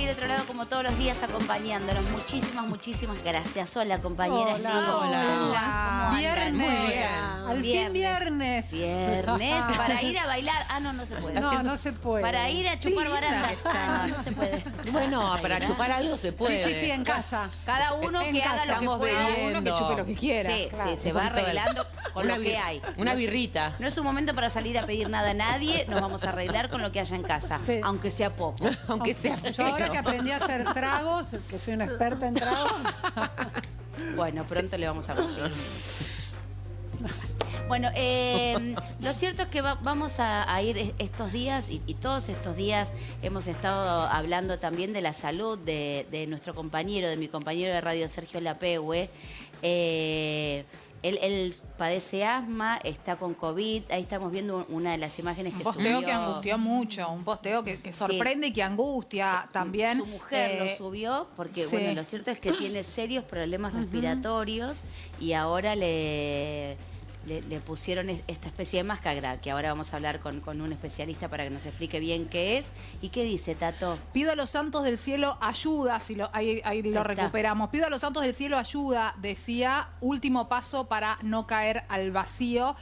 ahí de otro lado como todos los días acompañándonos. Muchísimas gracias. Hola, compañeras. Hola. ¿Cómo Viernes. andan? Muy bien. Al fin viernes. Viernes. Para ir a bailar. Ah, no se puede. No se puede. Para ir a chupar barandas. Ah, no se puede. Bueno, para chupar algo se puede. Sí, en casa. Cada uno que haga lo que pueda. Uno que chupe lo que quiera. Sí, Claro. se va arreglando con lo que hay. Una birrita. No es un momento para salir a pedir nada a nadie. Nos vamos a arreglar con lo que haya en casa. Sí. Aunque sea poco. Aunque sea Yo ahora que aprendí a hacer tragos, que soy una experta en tragos. Bueno, pronto le vamos a conseguir. Bueno, lo cierto es que vamos a ir estos días y todos estos días hemos estado hablando también de la salud de nuestro compañero, de mi compañero de radio, Sergio Lapehue. Él padece asma, está con COVID. Ahí estamos viendo una de las imágenes que Un posteo subió. que angustió mucho, un posteo que sorprende y que angustia también. Su mujer lo subió porque, sí. bueno, lo cierto es que tiene serios problemas respiratorios y ahora le pusieron esta especie de máscara, que ahora vamos a hablar con un especialista para que nos explique bien qué es. ¿Y qué dice, Tato? Pido a los santos del cielo ayuda, ahí lo recuperamos. Pido a los santos del cielo ayuda, decía, último paso para no caer al vacío,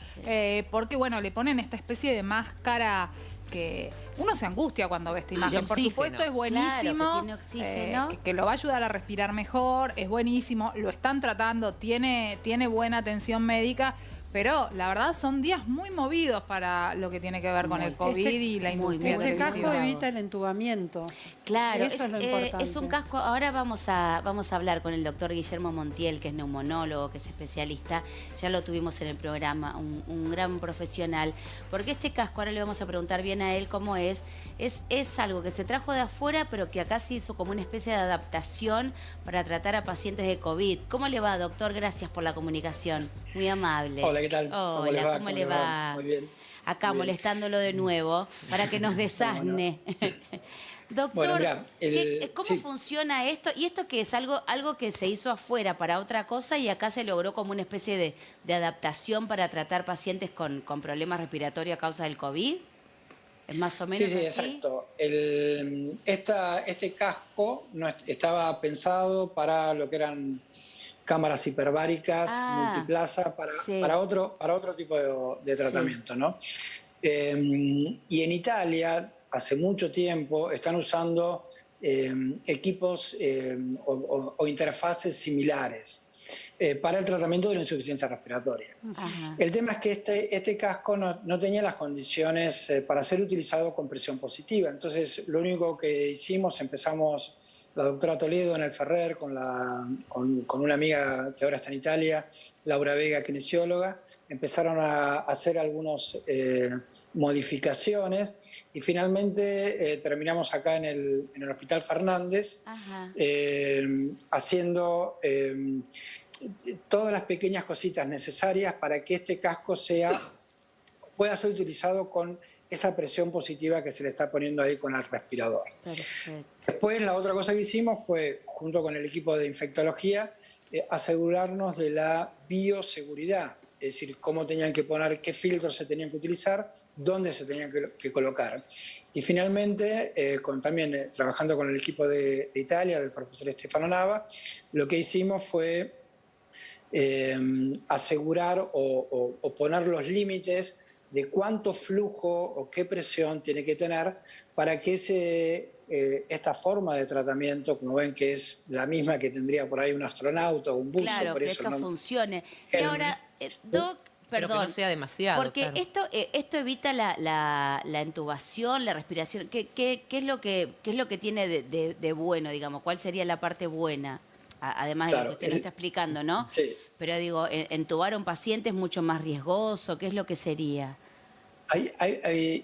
porque, bueno, le ponen esta especie de máscara que uno se angustia cuando ve esta imagen. Por supuesto, es buenísimo, claro, que tiene oxígeno. que lo va a ayudar a respirar mejor, es buenísimo, lo están tratando, tiene buena atención médica. Pero la verdad son días muy movidos para lo que tiene que ver con el COVID y la industria Este casco televisiva. evita el entubamiento. Claro, Eso es lo importante. es un casco. Ahora vamos a hablar con el doctor Guillermo Montiel, que es neumonólogo, que es especialista. Ya lo tuvimos en el programa, un gran profesional. Porque este casco, ahora le vamos a preguntar bien a él cómo es algo que se trajo de afuera, pero que acá se hizo como una especie de adaptación para tratar a pacientes de COVID. ¿Cómo le va, doctor? Gracias por la comunicación. Muy amable. Hola, ¿qué tal? Hola, ¿cómo le va? Muy bien. Acá Muy bien. molestándolo de nuevo para que nos desasne. Doctor, Bueno, mirá, ¿cómo funciona esto? ¿Y esto qué es? ¿Algo que se hizo afuera para otra cosa y acá se logró como una especie de adaptación para tratar pacientes con problemas respiratorios a causa del COVID? ¿Es más o menos sí, así? exacto. Este casco estaba pensado para lo que eran cámaras hiperbáricas, multiplaza, para otro tipo de tratamiento, ¿no? Y en Italia, hace mucho tiempo, están usando equipos o interfaces similares para el tratamiento de la insuficiencia respiratoria. Ajá. El tema es que este casco no tenía las condiciones para ser utilizado con presión positiva. Entonces, lo único que hicimos, empezamos la doctora Toledo en el Ferrer con una amiga que ahora está en Italia, Laura Vega, kinesióloga, empezaron a hacer algunas modificaciones y finalmente terminamos acá en el Hospital Fernández haciendo todas las pequeñas cositas necesarias para que este casco pueda ser utilizado con esa presión positiva que se le está poniendo ahí con el respirador. Perfecto. Después, la otra cosa que hicimos fue, junto con el equipo de infectología, asegurarnos de la bioseguridad, es decir, cómo tenían que poner, qué filtros se tenían que utilizar, dónde se tenían que colocar. Y finalmente, también trabajando con el equipo de Italia, del profesor Stefano Nava, lo que hicimos fue asegurar o poner los límites de cuánto flujo o qué presión tiene que tener para que esta forma de tratamiento, como ven que es la misma que tendría por ahí un astronauta o un buzo, Claro, por que eso esto funcione. Y ahora, Doc, Pero que perdón. no sea demasiado. Porque claro. esto evita la intubación, la respiración. ¿Qué es lo que tiene de bueno, digamos? ¿Cuál sería la parte buena? Además de lo que usted nos está explicando, ¿no? Sí. Pero digo, entubar a un paciente es mucho más riesgoso. ¿Qué es lo que sería?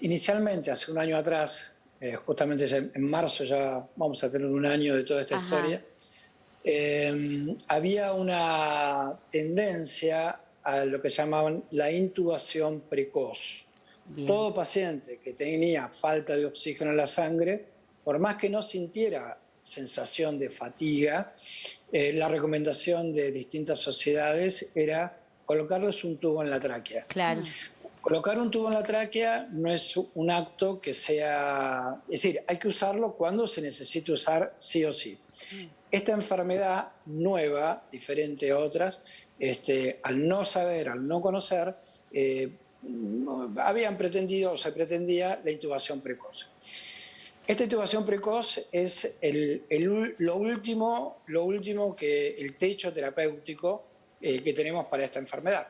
Inicialmente, hace un año atrás, justamente en marzo ya vamos a tener un año de toda esta historia, había una tendencia a lo que llamaban la intubación precoz. Bien. Todo paciente que tenía falta de oxígeno en la sangre, por más que no sintiera sensación de fatiga, la recomendación de distintas sociedades era colocarles un tubo en la tráquea. Claro. Colocar un tubo en la tráquea no es un acto que sea... Es decir, hay que usarlo cuando se necesite usar sí o sí. Esta enfermedad nueva, diferente a otras, al no saber, al no conocer, habían pretendido o se pretendía la intubación precoz. Esta intubación precoz es lo último que el techo terapéutico que tenemos para esta enfermedad.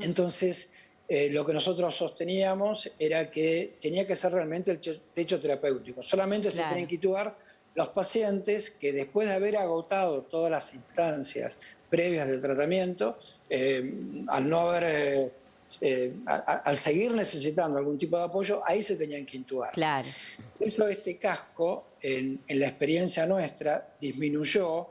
Entonces, lo que nosotros sosteníamos era que tenía que ser realmente el techo terapéutico. Solamente se tienen que intubar los pacientes que después de haber agotado todas las instancias previas del tratamiento, al no haber... al seguir necesitando algún tipo de apoyo, ahí se tenían que intubar. Claro. Eso, este casco, en la experiencia nuestra, disminuyó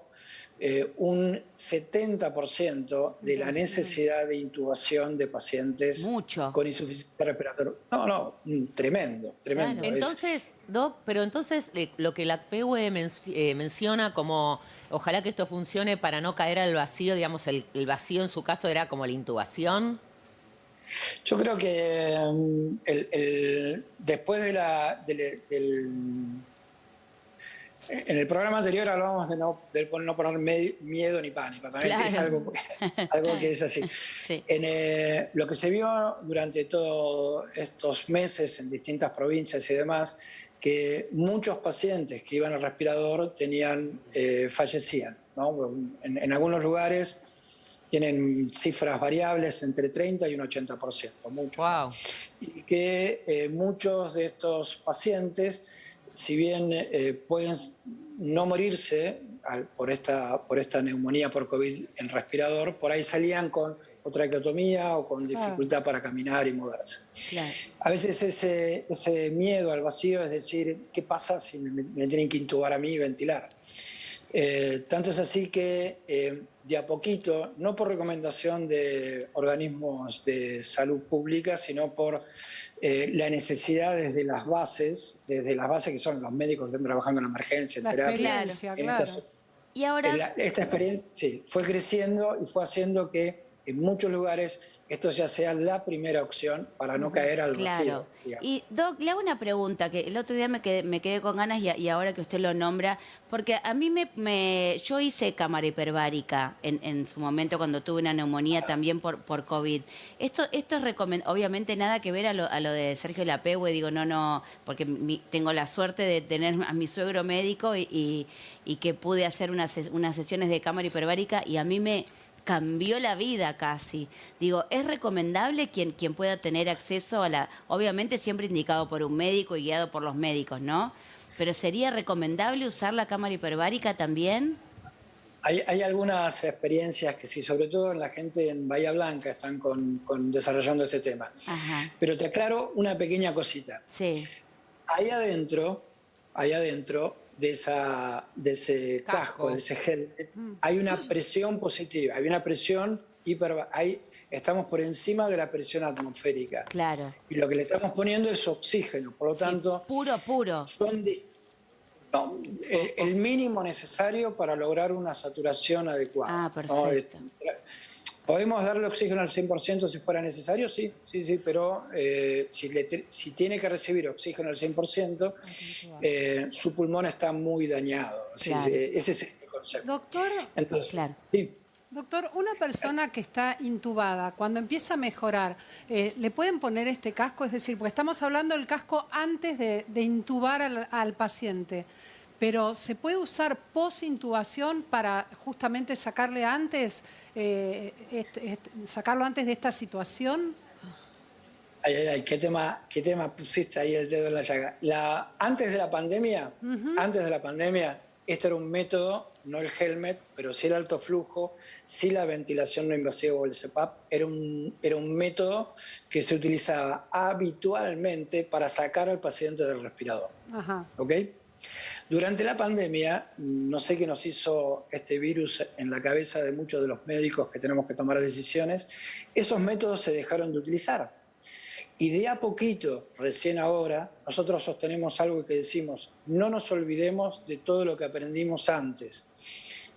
un 70% de la necesidad de intubación de pacientes con insuficiencia respiratoria. No, tremendo. Claro. Entonces, Doc, pero entonces lo que la PUE menciona como ojalá que esto funcione para no caer al vacío, digamos, el vacío en su caso era como la intubación. Yo creo que después de en el programa anterior hablábamos de no poner miedo ni pánico. También es algo que es así. Sí. Lo que se vio durante todos estos meses en distintas provincias y demás, que muchos pacientes que iban al respirador fallecían, ¿no? En algunos lugares tienen cifras variables entre 30 y un 80%, mucho. Wow. Y que muchos de estos pacientes, si bien pueden no morirse por esta neumonía por COVID en respirador, por ahí salían con traqueotomía o con dificultad para caminar y moverse. Claro. A veces ese miedo al vacío es decir, ¿qué pasa si me tienen que intubar a mí y ventilar? Tanto es así que de a poquito, no por recomendación de organismos de salud pública, sino por la necesidad desde las bases que son los médicos que están trabajando en emergencia, en terapia. Claro. Y ahora... Esta experiencia fue creciendo y fue haciendo que en muchos lugares esto ya sea la primera opción para no caer al vacío. Digamos. Y Doc, le hago una pregunta, que el otro día me quedé con ganas y ahora que usted lo nombra, porque a mí yo hice cámara hiperbárica en su momento cuando tuve una neumonía también por COVID. Esto es obviamente nada que ver a lo de Sergio Lapehue, digo, no, porque tengo la suerte de tener a mi suegro médico y que pude hacer unas sesiones de cámara hiperbárica y a mí me cambió la vida casi. Digo, ¿es recomendable quien pueda tener acceso a obviamente siempre indicado por un médico y guiado por los médicos, ¿no? Pero ¿sería recomendable usar la cámara hiperbárica también? Hay algunas experiencias que sí, sobre todo en la gente en Bahía Blanca están desarrollando este tema. Ajá. Pero te aclaro una pequeña cosita. Sí. Ahí adentro de ese casco, de ese helmet, hay una presión positiva, hay una presión estamos por encima de la presión atmosférica. Claro. Y lo que le estamos poniendo es oxígeno, por lo tanto... Puro. El mínimo necesario para lograr una saturación adecuada. Ah, perfecto. ¿No? ¿Podemos darle oxígeno al 100% si fuera necesario? Sí, pero si tiene que recibir oxígeno al 100%, su pulmón está muy dañado. Claro. Ese es el concepto. Doctor, entonces, claro. Sí. Doctor, una persona que está intubada, cuando empieza a mejorar, ¿le pueden poner este casco? Es decir, porque estamos hablando del casco antes de intubar al paciente, pero ¿se puede usar post-intubación para justamente sacarle antes, sacarlo antes de esta situación? Ay, ¿qué tema pusiste ahí el dedo en la llaga? Antes de la pandemia, este era un método, no el helmet, pero sí el alto flujo, sí la ventilación no invasiva o el CPAP, era un método que se utilizaba habitualmente para sacar al paciente del respirador. Ajá. ¿Ok? Durante la pandemia, no sé qué nos hizo este virus en la cabeza de muchos de los médicos que tenemos que tomar decisiones, esos métodos se dejaron de utilizar. Y de a poquito, recién ahora, nosotros sostenemos algo que decimos, no nos olvidemos de todo lo que aprendimos antes.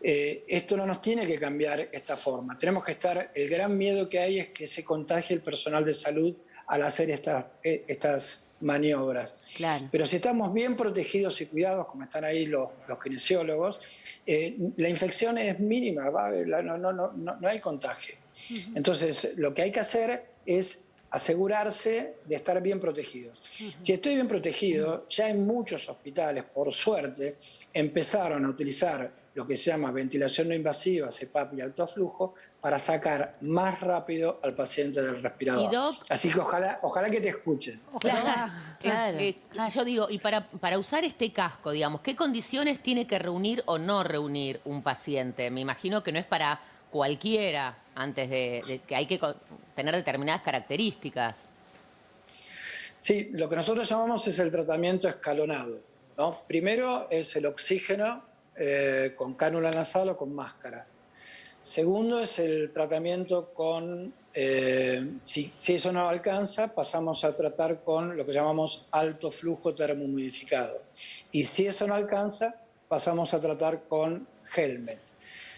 Esto no nos tiene que cambiar esta forma. Tenemos que estar, el gran miedo que hay es que se contagie el personal de salud al hacer estas maniobras. Claro. Pero si estamos bien protegidos y cuidados, como están ahí los kinesiólogos, la infección es mínima, no hay contagio. Entonces, lo que hay que hacer es asegurarse de estar bien protegidos. Si estoy bien protegido, ya en muchos hospitales, por suerte, empezaron a utilizar lo que se llama ventilación no invasiva, CPAP y alto flujo, para sacar más rápido al paciente del respirador. Así que ojalá que te escuchen. Claro, claro. Yo digo, y para usar este casco, digamos, ¿qué condiciones tiene que reunir o no reunir un paciente? Me imagino que no es para cualquiera, antes de que hay que tener determinadas características. Sí, lo que nosotros llamamos es el tratamiento escalonado, ¿no? Primero es el oxígeno con cánula nasal o con máscara. Segundo es el tratamiento con, si eso no alcanza, pasamos a tratar con lo que llamamos alto flujo termomodificado. Y si eso no alcanza, pasamos a tratar con helmet.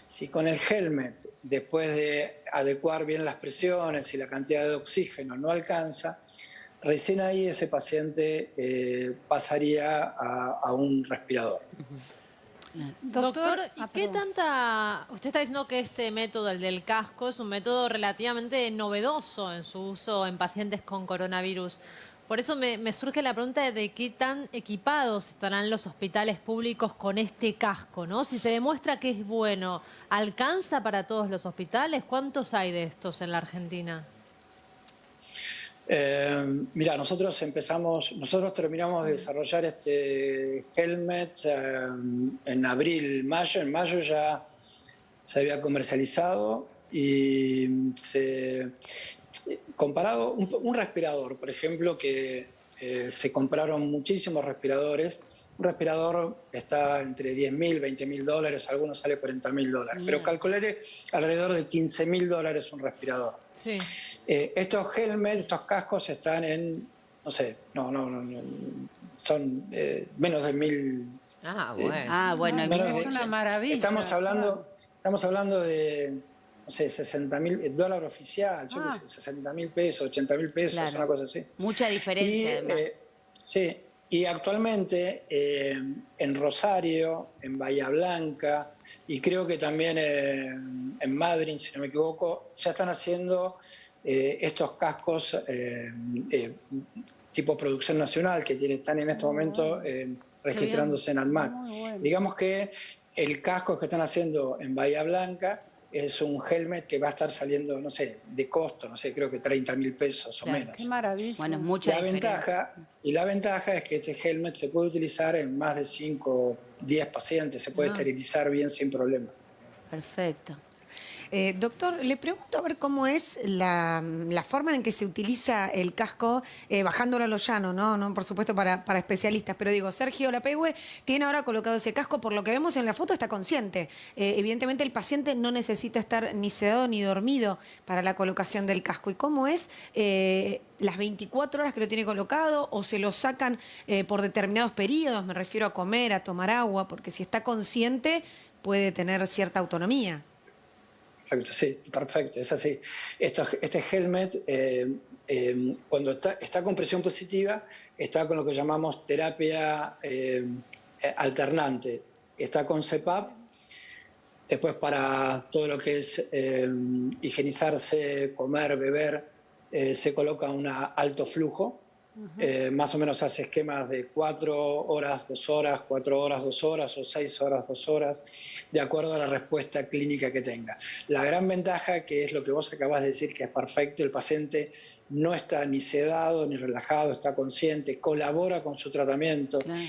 Si con el helmet, después de adecuar bien las presiones y la cantidad de oxígeno no alcanza, recién ahí ese paciente pasaría a un respirador. Doctor, ¿y qué tanta...? Usted está diciendo que este método, el del casco, es un método relativamente novedoso en su uso en pacientes con coronavirus. Por eso me surge la pregunta de qué tan equipados estarán los hospitales públicos con este casco, ¿no? Si se demuestra que es bueno, ¿alcanza para todos los hospitales? ¿Cuántos hay de estos en la Argentina? Mira, nosotros terminamos de desarrollar este helmet en abril, mayo. En mayo ya se había comercializado y comparado un respirador, por ejemplo, que se compraron muchísimos respiradores. Un respirador está entre $10.000, $20.000, algunos sale $40.000, pero calcularé alrededor de $15.000 un respirador. Sí. Estos helmets, estos cascos están en, no sé, son menos de 1.000. Bueno, es una maravilla. Estamos hablando de, no sé, $60.000 oficial, yo qué sé, $60.000, $80.000, una cosa así. Mucha diferencia, además. Sí. Y actualmente en Rosario, en Bahía Blanca y creo que también en Madrid, si no me equivoco, ya están haciendo estos cascos tipo producción nacional que están en este momento registrándose en ANMAT. Bueno. Digamos que el casco que están haciendo en Bahía Blanca es un helmet que va a estar saliendo, no sé, de costo, no sé, creo que $30.000 o menos. ¡Qué maravilla! Bueno, es mucha diferencia. La ventaja es que este helmet se puede utilizar en más de 5 o 10 pacientes, se puede esterilizar bien sin problema. Perfecto. Doctor, le pregunto a ver cómo es la forma en que se utiliza el casco, bajándolo a lo llano, ¿no? Por supuesto para especialistas, pero digo, Sergio Lapeygue tiene ahora colocado ese casco, por lo que vemos en la foto está consciente. Evidentemente el paciente no necesita estar ni sedado ni dormido para la colocación del casco. ¿Y cómo es las 24 horas que lo tiene colocado o se lo sacan por determinados periodos? Me refiero a comer, a tomar agua, porque si está consciente puede tener cierta autonomía. Perfecto, sí, perfecto, es así. Este helmet, cuando está con presión positiva, está con lo que llamamos terapia alternante. Está con CPAP, después para todo lo que es higienizarse, comer, beber, se coloca un alto flujo. Más o menos hace esquemas de 4 horas, 2 horas, 4 horas, 2 horas o 6 horas, 2 horas, de acuerdo a la respuesta clínica que tenga. La gran ventaja, que es lo que vos acabás de decir, que es perfecto, el paciente no está ni sedado ni relajado, está consciente, colabora con su tratamiento, claro.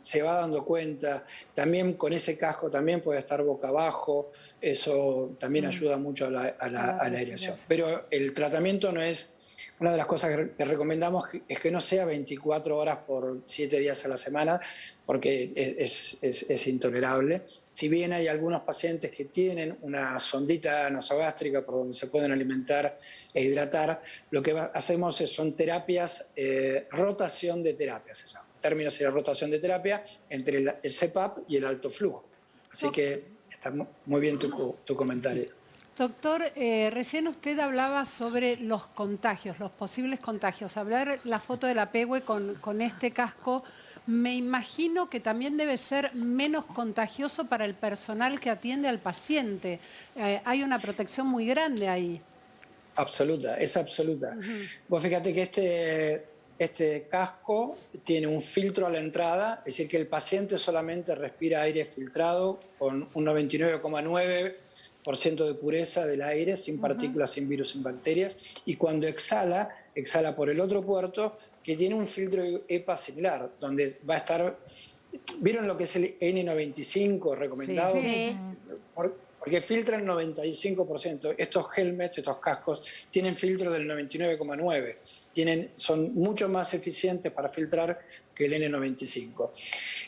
Se va dando cuenta. También con ese casco también puede estar boca abajo, eso también ayuda mucho a la aireación. Pero el tratamiento no es... Una de las cosas que recomendamos es que no sea 24 horas por 7 días a la semana, porque es intolerable. Si bien hay algunos pacientes que tienen una sondita nasogástrica por donde se pueden alimentar e hidratar, lo que hacemos son terapias, rotación de terapia se llama. El término sería rotación de terapia entre el CPAP y el alto flujo. Así que está muy bien tu comentario. Doctor, recién usted hablaba sobre los contagios, los posibles contagios. Hablar la foto de la PEWE con este casco, me imagino que también debe ser menos contagioso para el personal que atiende al paciente. Hay una protección muy grande ahí. Absoluta, es absoluta. Vos fíjate que este casco tiene un filtro a la entrada, es decir, que el paciente solamente respira aire filtrado con un 99,9% de pureza del aire, sin partículas, sin virus, sin bacterias, y cuando exhala por el otro puerto, que tiene un filtro EPA similar, donde va a estar... ¿Vieron lo que es el N95 recomendado? Sí. Porque filtra el 95%. Estos helmets, estos cascos, tienen filtro del 99,9%. Son mucho más eficientes para filtrar que el N95.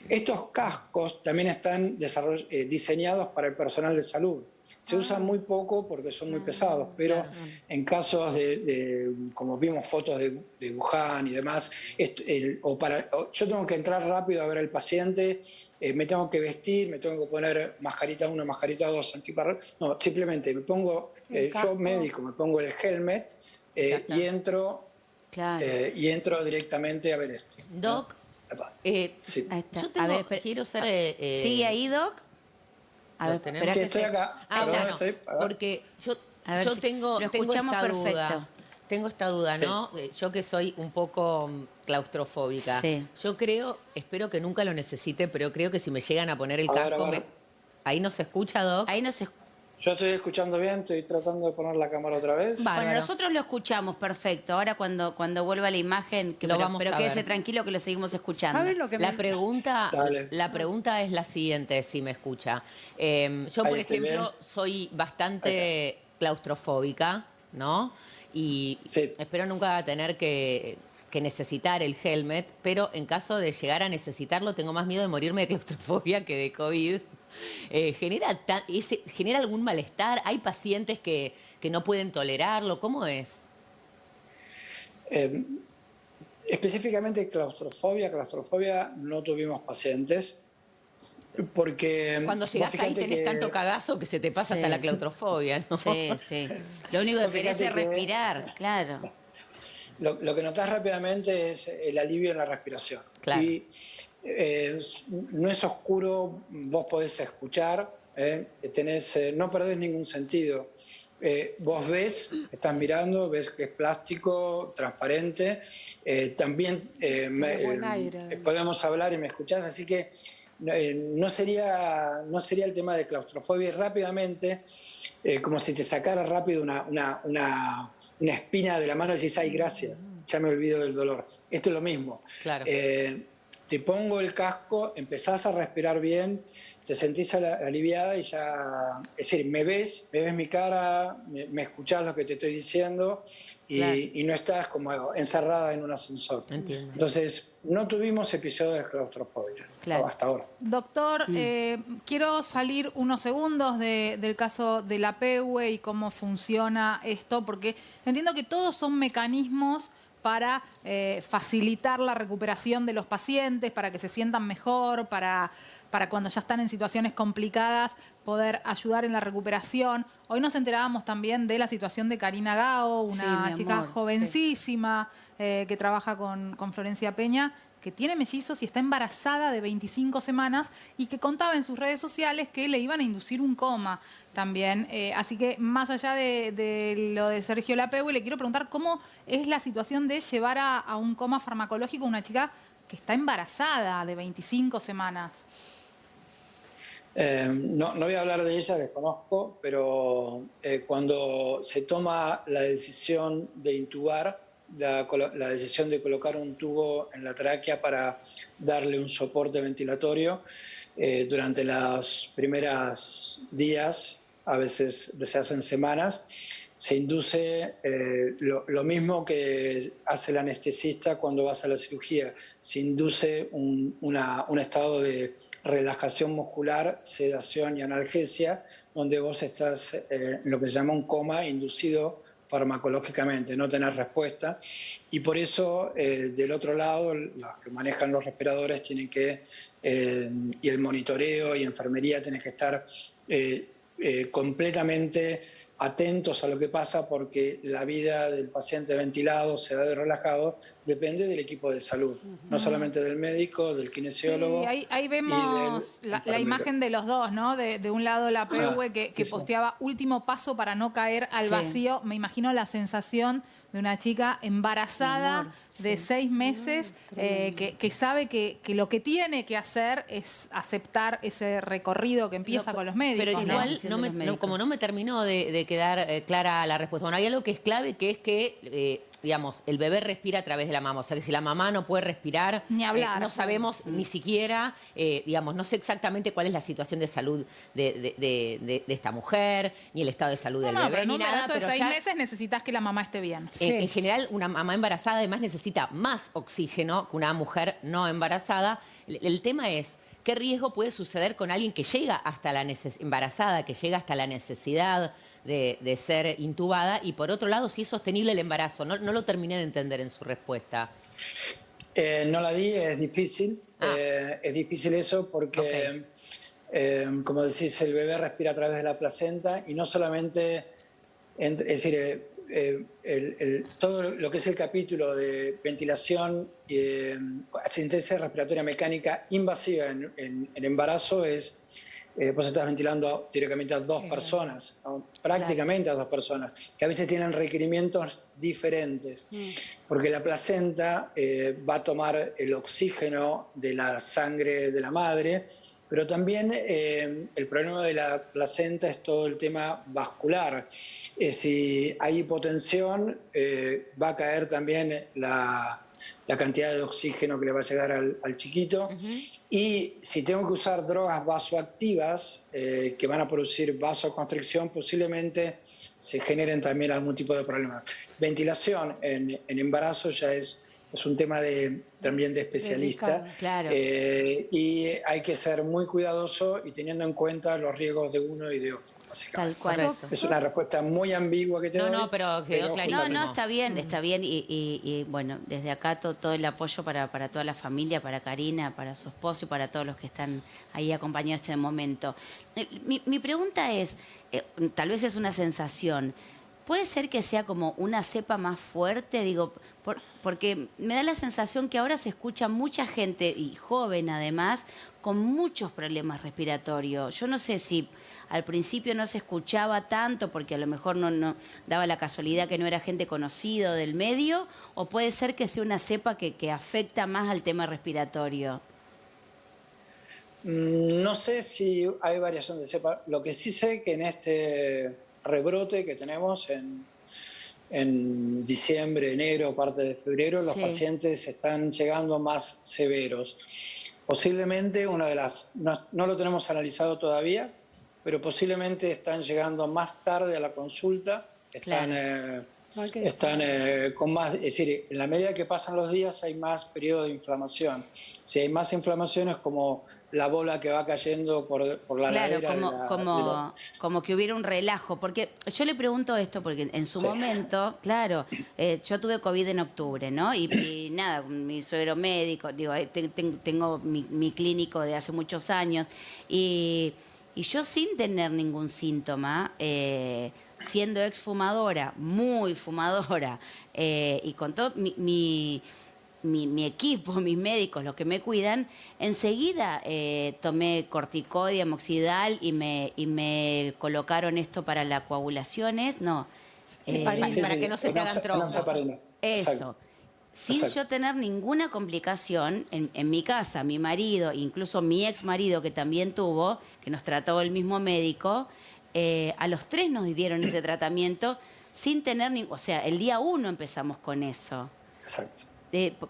Estos cascos también están diseñados para el personal de salud. Se usan muy poco porque son muy pesados, pero en casos como vimos fotos de Wuhan y demás, yo tengo que entrar rápido a ver al paciente, me tengo que vestir, me tengo que poner mascarita 1, mascarita 2, antiparral. No, simplemente me pongo, yo médico, me pongo el helmet y entro directamente a ver esto. Doc, sí. Yo quiero ser... ¿Sigue ahí, Doc? A ver, sí, estoy acá. Porque yo tengo esta duda. Tengo esta duda, ¿no? Yo que soy un poco claustrofóbica. Sí. Yo espero que nunca lo necesite, pero creo que si me llegan a poner el casco... ¿Ahí no se escucha, Doc? Ahí no se escucha. Yo estoy escuchando bien, estoy tratando de poner la cámara otra vez. Bueno, nosotros lo escuchamos perfecto. Ahora cuando vuelva la imagen, pero quédese tranquilo que lo seguimos escuchando. La pregunta es la siguiente, si me escucha. Yo, por ejemplo, soy bastante claustrofóbica, ¿no? Y espero nunca tener que necesitar el helmet, pero en caso de llegar a necesitarlo, tengo más miedo de morirme de claustrofobia que de COVID. ¿Genera algún malestar? ¿Hay pacientes que no pueden tolerarlo? ¿Cómo es? Específicamente claustrofobia no tuvimos pacientes. Porque cuando llegas ahí tenés tanto cagazo que se te pasa hasta la claustrofobia, ¿no? Sí. Lo único que querés es respirar, claro. Lo que notás rápidamente es el alivio en la respiración. Claro. Y no es oscuro, vos podés escuchar, no perdés ningún sentido. Vos ves, estás mirando, ves que es plástico, transparente. También podemos hablar y me escuchás, así que no sería el tema de claustrofobia. Y rápidamente, como si te sacara rápido una espina de la mano y decís, ay, gracias, ya me olvido del dolor. Esto es lo mismo. Claro. Te pongo el casco, empezás a respirar bien, te sentís aliviada y ya... Es decir, me ves mi cara, me escuchás lo que te estoy diciendo y no estás como encerrada en un ascensor. Entiendo. Entonces, no tuvimos episodios de claustrofobia hasta ahora. Doctor, quiero salir unos segundos del caso de la PEWE y cómo funciona esto, porque entiendo que todos son mecanismos para facilitar la recuperación de los pacientes, para que se sientan mejor, para cuando ya están en situaciones complicadas poder ayudar en la recuperación. Hoy nos enterábamos también de la situación de Karina Gao, una chica jovencísima que trabaja con Florencia Peña, que tiene mellizos y está embarazada de 25 semanas y que contaba en sus redes sociales que le iban a inducir un coma también. Así que más allá de lo de Sergio Lapegue, le quiero preguntar cómo es la situación de llevar a un coma farmacológico a una chica que está embarazada de 25 semanas. No voy a hablar de ella, desconozco, pero cuando se toma la decisión de intubar, la decisión de colocar un tubo en la tráquea para darle un soporte ventilatorio, durante los primeros días, a veces se hacen semanas, se induce lo mismo que hace el anestesista cuando vas a la cirugía, se induce un estado de relajación muscular, sedación y analgesia, donde vos estás en lo que se llama un coma inducido farmacológicamente, no tener respuesta. Y por eso, del otro lado, los que manejan los respiradores tienen que, y el monitoreo y enfermería tienen que estar completamente atentos a lo que pasa, porque la vida del paciente ventilado, sedado y relajado, depende del equipo de salud, no solamente del médico, del kinesiólogo. Sí, ahí vemos la imagen de los dos, ¿no? De un lado la PW que posteaba último paso para no caer al vacío. Me imagino la sensación de una chica embarazada de 6 meses que sabe que lo que tiene que hacer es aceptar ese recorrido que empieza con los médicos. Pero igual, como no me terminó de quedar clara la respuesta. Bueno, hay algo que es clave, que es que digamos, el bebé respira a través de la mamá. O sea, que si la mamá no puede respirar, ni hablar, no sabemos ni siquiera, digamos, no sé exactamente cuál es la situación de salud de esta mujer, ni el estado de salud del bebé, pero ni nada. En un embarazo de 6 meses necesitas que la mamá esté bien. En general, una mamá embarazada además necesita más oxígeno que una mujer no embarazada. El tema es, ¿qué riesgo puede suceder con alguien que llega hasta la embarazada, que llega hasta la necesidad de ser intubada? Y por otro lado, si es sostenible el embarazo. No lo terminé de entender en su respuesta. No la di, es difícil. Es difícil eso porque, como decís, el bebé respira a través de la placenta y no solamente, es decir, todo lo que es el capítulo de ventilación y asistencia respiratoria mecánica invasiva en embarazo es... vos estás ventilando teóricamente a 2 personas, ¿no? Prácticamente a 2 personas, que a veces tienen requerimientos diferentes, porque la placenta va a tomar el oxígeno de la sangre de la madre, pero también el problema de la placenta es todo el tema vascular. Si hay hipotensión, va a caer también la cantidad de oxígeno que le va a llegar al chiquito. Y si tengo que usar drogas vasoactivas que van a producir vasoconstricción, posiblemente se generen también algún tipo de problemas. Ventilación en embarazo ya es un tema también de especialista. Claro. Y hay que ser muy cuidadoso y teniendo en cuenta los riesgos de uno y de otro. Tal cual. Es una respuesta muy ambigua que te doy. No, pero quedó clarísimo. No, está bien. Y bueno, desde acá todo el apoyo para toda la familia, para Karina, para su esposo y para todos los que están ahí acompañados en este momento. Mi pregunta es, tal vez es una sensación, ¿puede ser que sea como una cepa más fuerte? Digo, porque me da la sensación que ahora se escucha mucha gente, y joven además, con muchos problemas respiratorios. Yo no sé si al principio no se escuchaba tanto porque a lo mejor no daba la casualidad que no era gente conocida del medio, o puede ser que sea una cepa que afecta más al tema respiratorio. No sé si hay variación de cepa. Lo que sí sé que en este rebrote que tenemos en diciembre, enero, parte de febrero, los pacientes están llegando más severos. Posiblemente una de las, no lo tenemos analizado todavía, pero posiblemente están llegando más tarde a la consulta, están con más, es decir, en la medida que pasan los días hay más periodo de inflamación. Si hay más inflamación es como la bola que va cayendo por la ladera. Como que hubiera un relajo. Porque yo le pregunto esto porque en su momento, claro, yo tuve COVID en octubre, ¿no? Y nada, mi suegro médico, digo, tengo mi clínico de hace muchos años y yo sin tener ningún síntoma, siendo exfumadora, muy fumadora, y con todo mi equipo, mis médicos, los que me cuidan, enseguida tomé corticoide, amoxidal y me colocaron esto para las coagulaciones, para que no se te hagan trombos. Eso. Exacto. Sin yo tener ninguna complicación, en mi casa, mi marido, incluso mi ex marido que también tuvo, que nos trató el mismo médico, a los 3 nos dieron ese tratamiento sin tener o sea, el día 1 empezamos con eso. Exacto.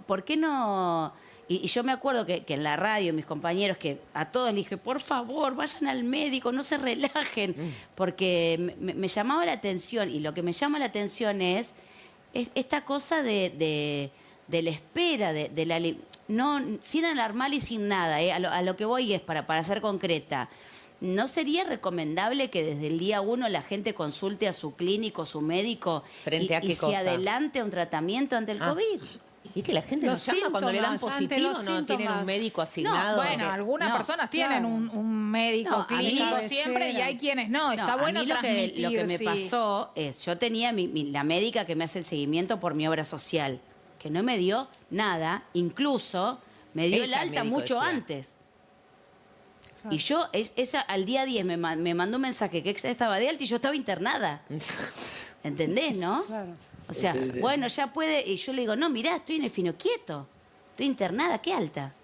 ¿Por qué no? Y yo me acuerdo que en la radio, mis compañeros, que a todos les dije, por favor, vayan al médico, no se relajen, porque me llamaba la atención, y lo que me llama la atención es esta cosa de la espera, no, sin alarmar y sin nada, a lo que voy es, para ser concreta, ¿no sería recomendable que desde el día 1 la gente consulte a su clínico, su médico, ¿Frente a qué y se cosa? adelante a un tratamiento ante el COVID? Y que la gente nos llama cuando le dan positivo, no tienen un médico asignado. Bueno, algunas personas tienen un médico clínico siempre y hay quienes no. Está bueno a mí transmitir. lo que me pasó es, yo tenía la médica que me hace el seguimiento por mi obra social, que no me dio nada, incluso me dio el alta mucho antes. Y yo, ella al día 10 me mandó un mensaje que estaba de alta y yo estaba internada. ¿Entendés, no? Claro. O sea, bueno, ya puede... Y yo le digo, no, mirá, estoy en el Finoquieto. Estoy internada, ¿qué alta?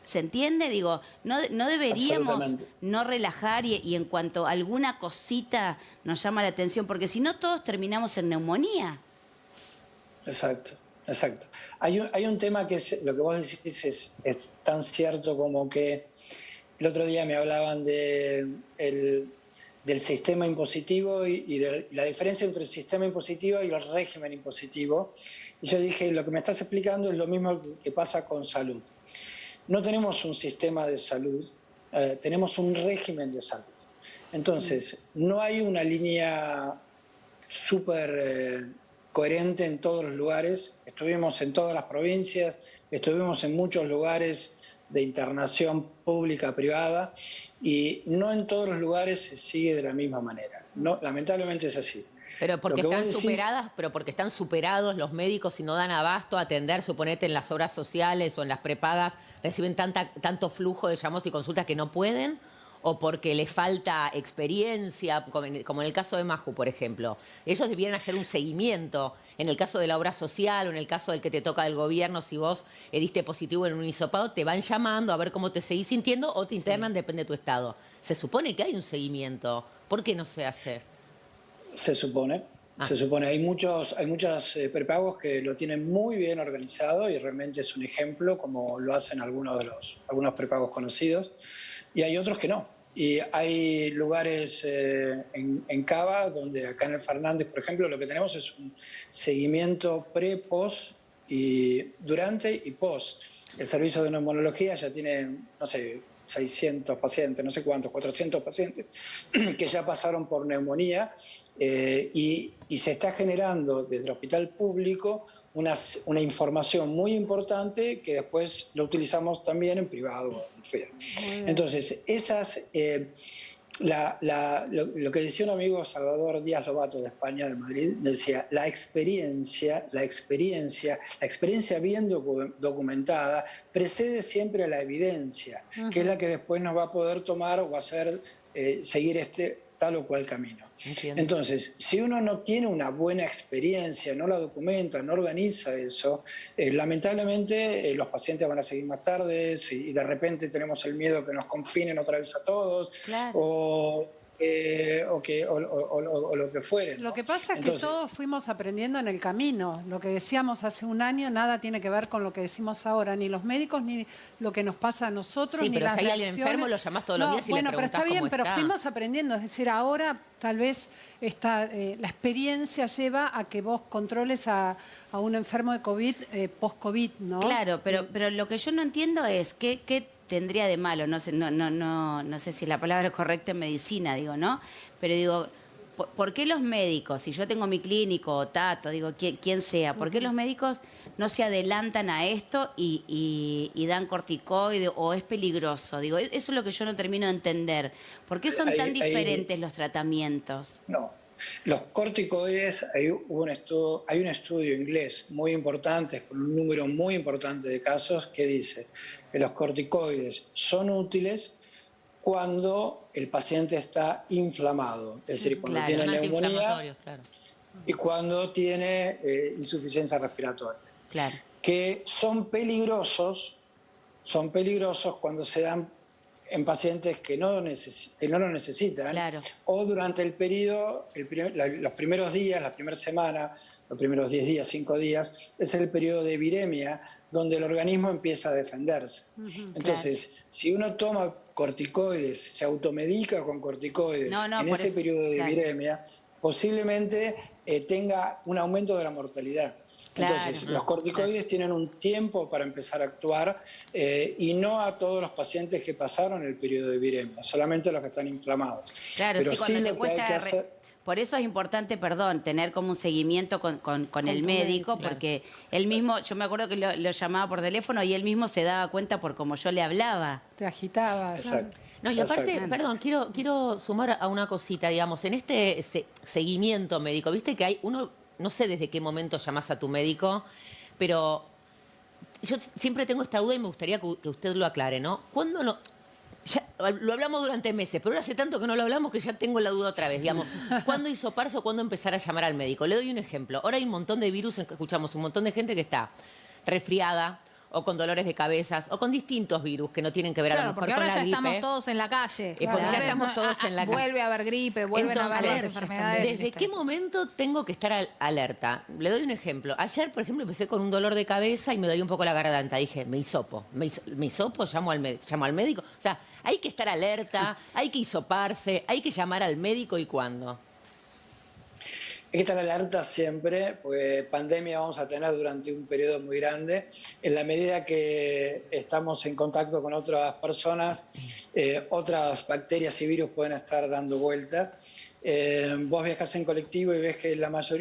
¿Se entiende? Digo, no deberíamos no relajar y en cuanto a alguna cosita nos llama la atención, porque si no todos terminamos en neumonía. Exacto. Exacto. Hay un tema que lo que vos decís es tan cierto como que el otro día me hablaban del sistema impositivo y de la diferencia entre el sistema impositivo y el régimen impositivo. Y yo dije, lo que me estás explicando es lo mismo que pasa con salud. No tenemos un sistema de salud, tenemos un régimen de salud. Entonces, no hay una línea súper coherente en todos los lugares. Estuvimos en todas las provincias, estuvimos en muchos lugares de internación pública, privada, y no en todos los lugares se sigue de la misma manera. No, lamentablemente es así. Pero porque están superados los médicos y no dan abasto a atender, suponete, en las obras sociales o en las prepagas, reciben tanto flujo de llamados y consultas que no pueden, o porque les falta experiencia, como en el caso de Maju, por ejemplo. Ellos debieran hacer un seguimiento. En el caso de la obra social o en el caso del que te toca del gobierno, si vos diste positivo en un hisopado, te van llamando a ver cómo te seguís sintiendo o te internan, depende de tu estado. Se supone que hay un seguimiento. ¿Por qué no se hace? Se supone. Se supone. Hay muchos prepagos que lo tienen muy bien organizado y realmente es un ejemplo, como lo hacen algunos prepagos conocidos, y hay otros que no. Y hay lugares en Cava, donde acá en el Fernández, por ejemplo, lo que tenemos es un seguimiento pre, post, y durante y post. El servicio de neumonología ya tiene, no sé, 600 pacientes, no sé cuántos, 400 pacientes que ya pasaron por neumonía, y se está generando desde el hospital público una información muy importante que después lo utilizamos también en privado. Entonces, lo que decía un amigo, Salvador Díaz Lobato, de España, de Madrid, decía, la experiencia bien documentada precede siempre a la evidencia, que es la que después nos va a poder tomar o hacer seguir tal o cual camino. Entiendo. Entonces, si uno no tiene una buena experiencia, no la documenta, no organiza eso, lamentablemente los pacientes van a seguir más tarde y de repente tenemos el miedo que nos confinen otra vez a todos, claro. o lo que fuere, ¿no? Lo que pasa es que todos fuimos aprendiendo en el camino. Lo que decíamos hace un año nada tiene que ver con lo que decimos ahora, ni los médicos, ni lo que nos pasa a nosotros, sí, ni pero las si hay reacciones. alguien enfermo, lo llamás todos los días y le preguntás pero está bien, cómo pero está. fuimos aprendiendo. Es decir, ahora tal vez la experiencia lleva a que vos controles a un enfermo de COVID post-COVID, ¿no? Claro, pero lo que yo no entiendo es qué tendría de malo, no sé si la palabra es correcta en medicina, digo, ¿no? Pero digo, ¿por qué los médicos, si yo tengo mi clínico o Tato, digo, quien sea, ¿por qué los médicos no se adelantan a esto y dan corticoide o es peligroso? Digo, eso es lo que yo no termino de entender. ¿Por qué son tan diferentes los tratamientos? No. Los corticoides, hay un estudio inglés muy importante, con un número muy importante de casos, que dice que los corticoides son útiles cuando el paciente está inflamado, es decir, cuando tiene neumonía, claro, y cuando tiene insuficiencia respiratoria. Claro. Que son peligrosos cuando se dan en pacientes que no lo necesitan, claro, o durante el periodo, los primeros días, la primera semana, los primeros 10 días, 5 días, es el periodo de viremia, donde el organismo empieza a defenderse. Entonces, claro, si uno toma corticoides, se automedica con corticoides en ese periodo de viremia, posiblemente tenga un aumento de la mortalidad. Claro. Entonces, los corticoides tienen un tiempo para empezar a actuar y no a todos los pacientes que pasaron el periodo de viremia, solamente a los que están inflamados. Claro, pero sí, cuando te lo que hay que cuesta... hacer... Por eso es importante, tener como un seguimiento con el médico, porque él mismo, yo me acuerdo que lo llamaba por teléfono y él mismo se daba cuenta por cómo yo le hablaba. Te agitaba. Exacto. No, y aparte, perdón, quiero sumar a una cosita, digamos, en este seguimiento médico, viste que hay uno, no sé desde qué momento llamás a tu médico, pero yo siempre tengo esta duda y me gustaría que usted lo aclare, ¿no? ¿Cuándo no? Ya, lo hablamos durante meses, pero ahora hace tanto que no lo hablamos que ya tengo la duda otra vez, digamos. ¿Cuándo hisoparse o cuándo empezar a llamar al médico? Le doy un ejemplo. Ahora hay un montón de virus, escuchamos un montón de gente que está resfriada, o con dolores de cabezas, o con distintos virus que no tienen que ver a lo mejor con la gripe. Porque ahora ya estamos todos en la calle. Porque ya estamos todos en la calle. Vuelve a haber gripe, vuelven a haber las enfermedades. ¿Desde qué momento tengo que estar alerta? Le doy un ejemplo. Ayer, por ejemplo, empecé con un dolor de cabeza y me dolía un poco la garganta. Dije, me hisopo. ¿Me hisopo? Llamo al médico. O sea, hay que estar alerta, hay que hisoparse, hay que llamar al médico. ¿Y cuándo? Hay que estar alerta siempre, porque pandemia vamos a tener durante un periodo muy grande. En la medida que estamos en contacto con otras personas, otras bacterias y virus pueden estar dando vueltas. Vos viajas en colectivo y ves que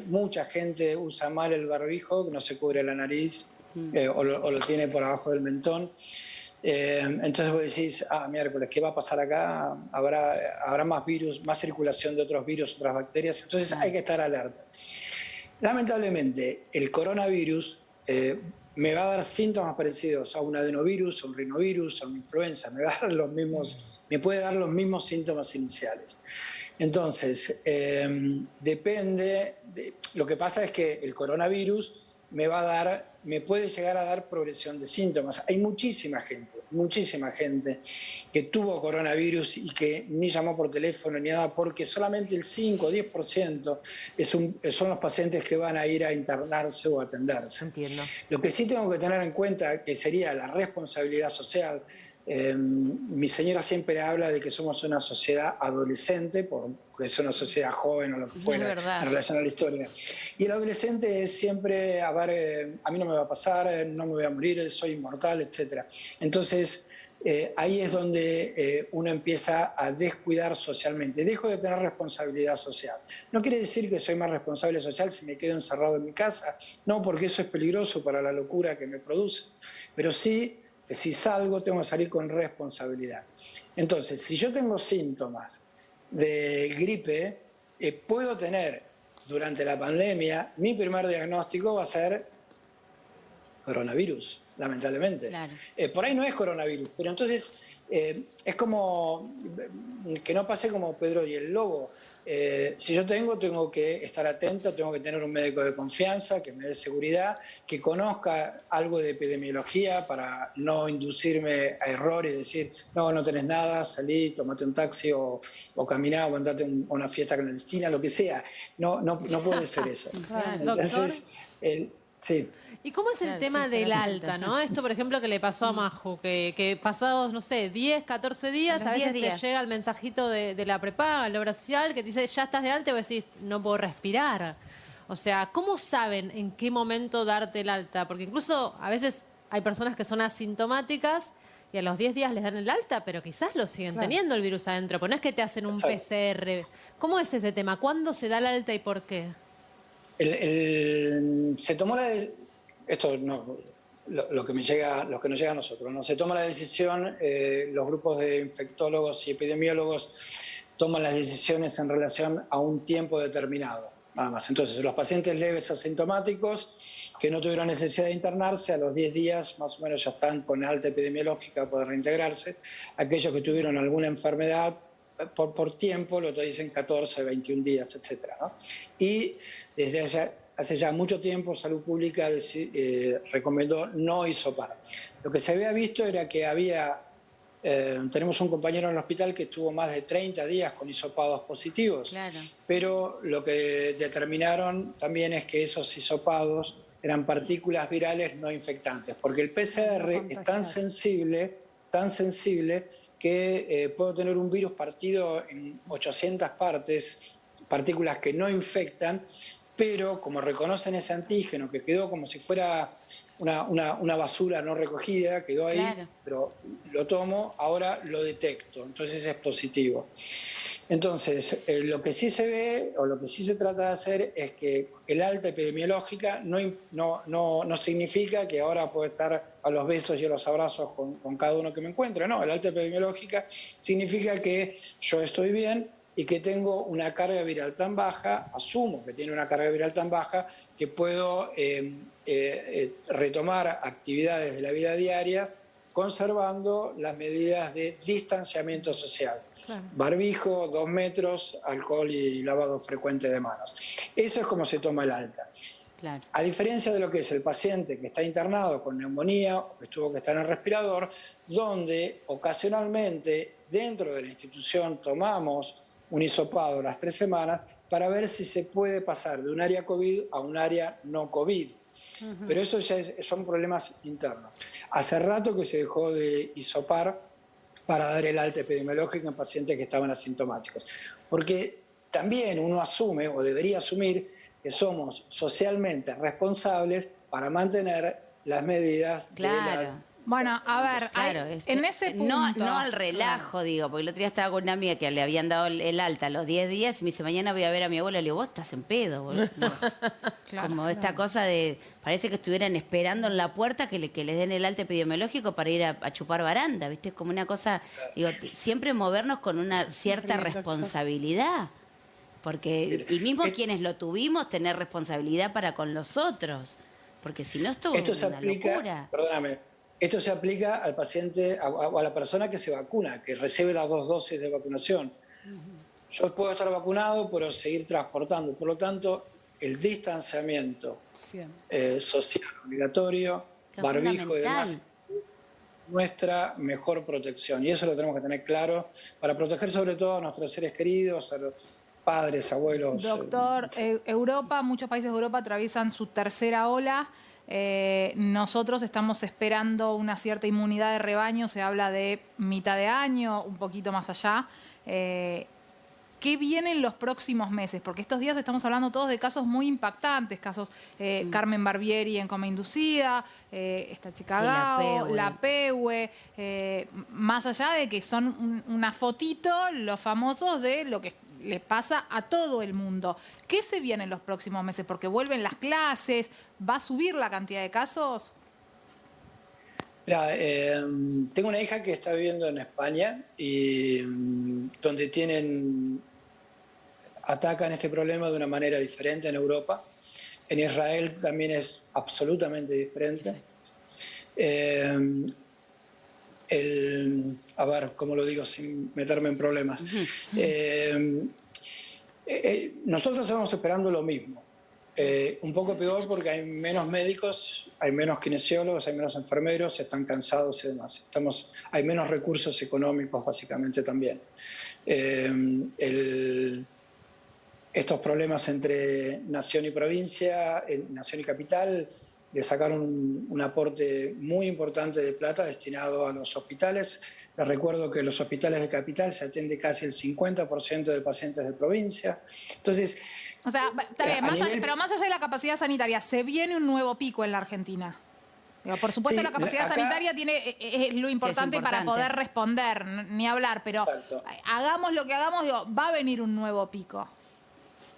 mucha gente usa mal el barbijo, que no se cubre la nariz o lo tiene por abajo del mentón. Entonces vos decís, miércoles, ¿qué va a pasar acá? Habrá más virus, más circulación de otros virus, otras bacterias. Entonces hay que estar alerta. Lamentablemente, el coronavirus me va a dar síntomas parecidos a un adenovirus, a un rinovirus, a una influenza. Me puede dar los mismos síntomas iniciales. Entonces, depende. Lo que pasa es que el coronavirus me puede llegar a dar progresión de síntomas. Hay muchísima gente que tuvo coronavirus y que ni llamó por teléfono ni nada, porque solamente el 5 o 10% son los pacientes que van a ir a internarse o a atenderse. Entiendo. Lo que sí tengo que tener en cuenta, que sería la responsabilidad social. Mi señora siempre habla de que somos una sociedad adolescente, porque es una sociedad joven o lo que fuera, en relación a la historia. Y el adolescente es siempre, a mí no me va a pasar, no me voy a morir, soy inmortal, etc. Entonces, ahí es donde uno empieza a descuidar socialmente. Dejo de tener responsabilidad social. No quiere decir que soy más responsable social si me quedo encerrado en mi casa, no, porque eso es peligroso para la locura que me produce, pero sí, si salgo, tengo que salir con responsabilidad. Entonces, si yo tengo síntomas de gripe, puedo tener durante la pandemia, mi primer diagnóstico va a ser coronavirus, lamentablemente. Claro. Por ahí no es coronavirus, pero entonces es como que no pase como Pedro y el Lobo. Si yo tengo que estar atenta, tengo que tener un médico de confianza que me dé seguridad, que conozca algo de epidemiología para no inducirme a error y decir, no tenés nada, salí, tomate un taxi o caminá o andate a una fiesta clandestina, lo que sea. No puede ser eso. Entonces, sí. ¿Y cómo es el tema del alta, no? Esto, por ejemplo, que le pasó a Maju, que pasados, no sé, 10, 14 días, a veces te llega el mensajito de la prepaga, la obra social, que te dice, ya estás de alta, y vos decís, no puedo respirar. O sea, ¿cómo saben en qué momento darte el alta? Porque incluso a veces hay personas que son asintomáticas y a los 10 días les dan el alta, pero quizás lo siguen teniendo el virus adentro. Pero no es que te hacen un PCR. ¿Cómo es ese tema? ¿Cuándo se da el alta y por qué? Se tomó esto no, lo que nos llega a nosotros, ¿no? Se toma la decisión, los grupos de infectólogos y epidemiólogos toman las decisiones en relación a un tiempo determinado, nada más. Entonces, los pacientes leves asintomáticos que no tuvieron necesidad de internarse, a los 10 días más o menos ya están con alta epidemiológica para poder reintegrarse. Aquellos que tuvieron alguna enfermedad por tiempo, lo que dicen 14, 21 días, etc., ¿no? Y desde hace ya mucho tiempo Salud Pública recomendó no hisopar. Lo que se había visto era que tenemos un compañero en el hospital que estuvo más de 30 días con hisopados positivos, pero lo que determinaron también es que esos hisopados eran partículas virales no infectantes, porque el PCR es tan sensible que puedo tener un virus partido en 800 partes partículas que no infectan, pero como reconocen ese antígeno que quedó como si fuera una basura no recogida, quedó ahí, claro, pero lo tomo, ahora lo detecto, entonces es positivo. Entonces, lo que sí se ve, o lo que sí se trata de hacer, es que el alta epidemiológica no significa que ahora puedo estar a los besos y a los abrazos con cada uno que me encuentre, no, el alta epidemiológica significa que yo estoy bien y que tengo una carga viral tan baja, asumo que tiene una carga viral tan baja, que puedo retomar actividades de la vida diaria conservando las medidas de distanciamiento social. Claro. Barbijo, 2 metros, alcohol y lavado frecuente de manos. Eso es como se toma el alta. Claro. A diferencia de lo que es el paciente que está internado con neumonía o que tuvo que estar en el respirador, donde ocasionalmente dentro de la institución tomamos un hisopado las 3 semanas para ver si se puede pasar de un área COVID a un área no COVID. Pero eso ya son problemas internos. Hace rato que se dejó de hisopar para dar el alta epidemiológica en pacientes que estaban asintomáticos. Porque también uno asume, o debería asumir, que somos socialmente responsables para mantener las medidas de la... Bueno, a ver, claro, en ese punto... No al relajo, digo, porque el otro día estaba con una amiga que le habían dado el alta a los 10 días y me dice, mañana voy a ver a mi abuela. Le digo, vos estás en pedo, boludo. Claro, como esta cosa de... Parece que estuvieran esperando en la puerta que les den el alta epidemiológico para ir a chupar baranda, ¿viste? Es como una cosa... Digo, siempre movernos con una cierta responsabilidad. Porque, y mismo quienes lo tuvimos, tener responsabilidad para con los otros. Porque si no, esto es una locura. Perdóname. Esto se aplica al paciente, a la persona que se vacuna, que recibe las 2 dosis de vacunación. Yo puedo estar vacunado, pero seguir transportando. Por lo tanto, el distanciamiento social obligatorio, barbijo y demás, nuestra mejor protección. Y eso lo tenemos que tener claro para proteger sobre todo a nuestros seres queridos, a los padres, abuelos. Doctor, Europa, muchos países de Europa atraviesan su tercera ola. Nosotros estamos esperando una cierta inmunidad de rebaño, se habla de mitad de año, un poquito más allá. ¿Qué viene en los próximos meses? Porque estos días estamos hablando todos de casos muy impactantes, casos Carmen Barbieri en coma inducida, esta chica Gao, la Pehue, más allá de que son una fotito los famosos de lo que le pasa a todo el mundo. ¿Qué se viene en los próximos meses? Porque vuelven las clases, ¿va a subir la cantidad de casos? Mira, tengo una hija que está viviendo en España y donde atacan este problema de una manera diferente en Europa. En Israel también es absolutamente diferente. A ver, ¿cómo lo digo sin meterme en problemas? Nosotros estamos esperando lo mismo. Un poco peor porque hay menos médicos, hay menos kinesiólogos, hay menos enfermeros, están cansados y demás. Hay menos recursos económicos básicamente también. Estos problemas entre nación y provincia, nación y capital, le sacaron un aporte muy importante de plata destinado a los hospitales. Les recuerdo que en los hospitales de capital se atiende casi el 50% de pacientes de provincia. Entonces... O sea, está bien, pero más allá de la capacidad sanitaria, ¿se viene un nuevo pico en la Argentina? Por supuesto, la capacidad sanitaria es lo importante para poder responder, ni hablar, pero hagamos lo que hagamos, va a venir un nuevo pico.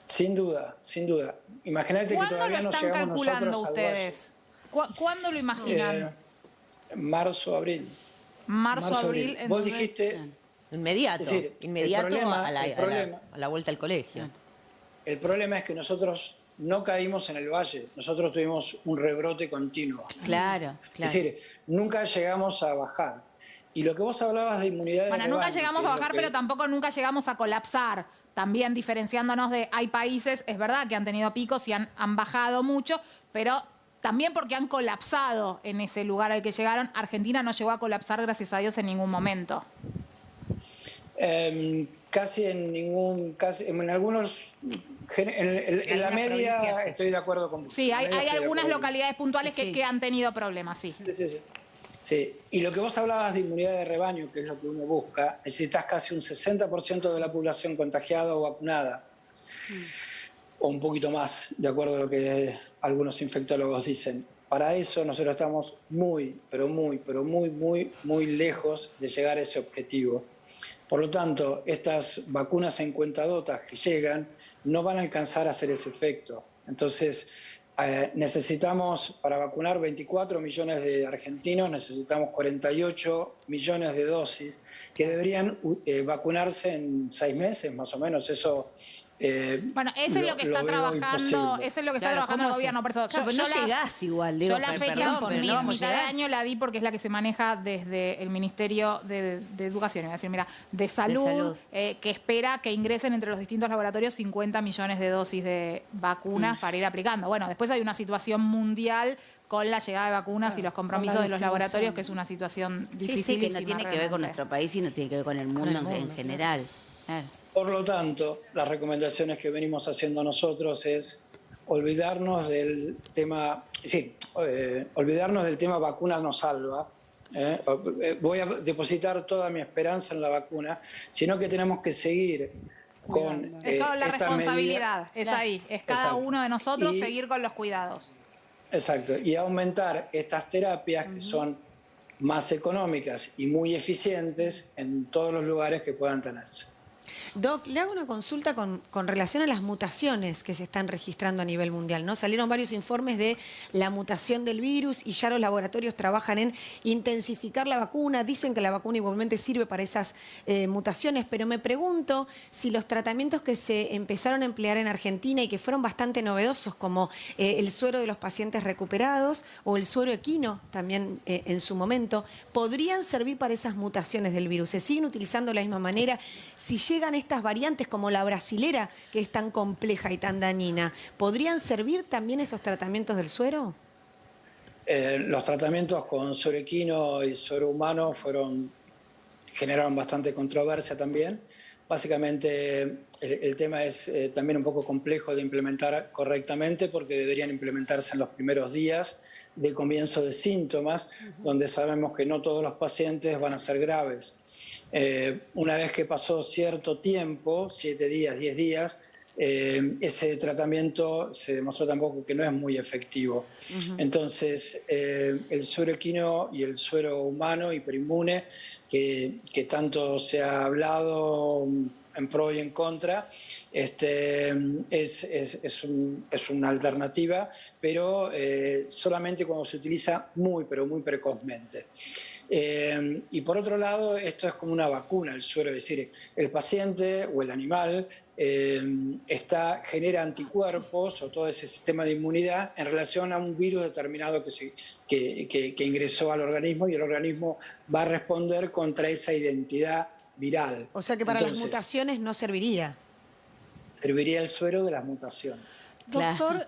Sin duda, sin duda. Imagínate que todavía no llegamos nosotros ustedes? ¿Cuándo lo imaginan? Marzo, abril. Marzo, abril. Vos dijiste... Inmediato, es decir, inmediato a la vuelta al colegio. El problema es que nosotros no caímos en el valle, nosotros tuvimos un rebrote continuo. Claro. Es decir, nunca llegamos a bajar. Y lo que vos hablabas de inmunidad de rebaño... Bueno, nunca llegamos a bajar, pero tampoco nunca llegamos a colapsar. También diferenciándonos hay países, es verdad, que han tenido picos y han bajado mucho, pero también porque han colapsado en ese lugar al que llegaron. Argentina no llegó a colapsar, gracias a Dios, en ningún momento. Casi en algunos, en la media estoy de acuerdo con vos. Sí, hay algunas localidades puntuales que han tenido problemas, sí. Sí, y lo que vos hablabas de inmunidad de rebaño, que es lo que uno busca, necesitas casi un 60% de la población contagiada o vacunada. o un poquito más, de acuerdo a lo que algunos infectólogos dicen. Para eso nosotros estamos muy lejos de llegar a ese objetivo. Por lo tanto, estas vacunas en cuentagotas que llegan no van a alcanzar a hacer ese efecto. Entonces, necesitamos, para vacunar 24 millones de argentinos, necesitamos 48 millones de dosis que deberían vacunarse en 6 meses, más o menos. Eso bueno, eso es lo que está trabajando, eso es lo que está trabajando el gobierno. Por eso, no llegás igual, digo, yo la fecha por mitad de año la di porque es la que se maneja desde el Ministerio de Educación, es decir, mira, de Salud. Que espera que ingresen entre los distintos laboratorios 50 millones de dosis de vacunas para ir aplicando. Bueno, después hay una situación mundial con la llegada de vacunas y los compromisos de los laboratorios, que es una situación difícil. Sí, que no tiene que ver con nuestro país y no tiene que ver con el mundo en general. Claro. Por lo tanto, las recomendaciones que venimos haciendo nosotros es olvidarnos del tema, olvidarnos del tema vacuna nos salva. Voy a depositar toda mi esperanza en la vacuna, sino que tenemos que seguir con la responsabilidad, es ahí, es cada uno de nosotros seguir con los cuidados. Exacto, y aumentar estas terapias que son más económicas y muy eficientes en todos los lugares que puedan tenerse. Doc, le hago una consulta con relación a las mutaciones que se están registrando a nivel mundial, ¿no? Salieron varios informes de la mutación del virus y ya los laboratorios trabajan en intensificar la vacuna. Dicen que la vacuna igualmente sirve para esas mutaciones, pero me pregunto si los tratamientos que se empezaron a emplear en Argentina y que fueron bastante novedosos, como el suero de los pacientes recuperados o el suero equino también en su momento, podrían servir para esas mutaciones del virus. ¿Se siguen utilizando de la misma manera? Si llegan estas variantes como la brasilera, que es tan compleja y tan dañina, ¿podrían servir también esos tratamientos del suero? Los tratamientos con suero equino y suero humano generaron bastante controversia también. Básicamente el tema es también un poco complejo de implementar correctamente porque deberían implementarse en los primeros días de comienzo de síntomas, donde sabemos que no todos los pacientes van a ser graves. Una vez que pasó cierto tiempo, 7 días, 10 días, ese tratamiento se demostró tampoco que no es muy efectivo. Entonces, el suero equino y el suero humano hiperinmune, que tanto se ha hablado en pro y en contra, es una alternativa, pero solamente cuando se utiliza pero muy precozmente. Y por otro lado, esto es como una vacuna, el suero, es decir, el paciente o el animal genera anticuerpos o todo ese sistema de inmunidad en relación a un virus determinado que ingresó al organismo, y el organismo va a responder contra esa identidad viral. O sea que para las mutaciones no serviría. Serviría el suero de las mutaciones. Doctor,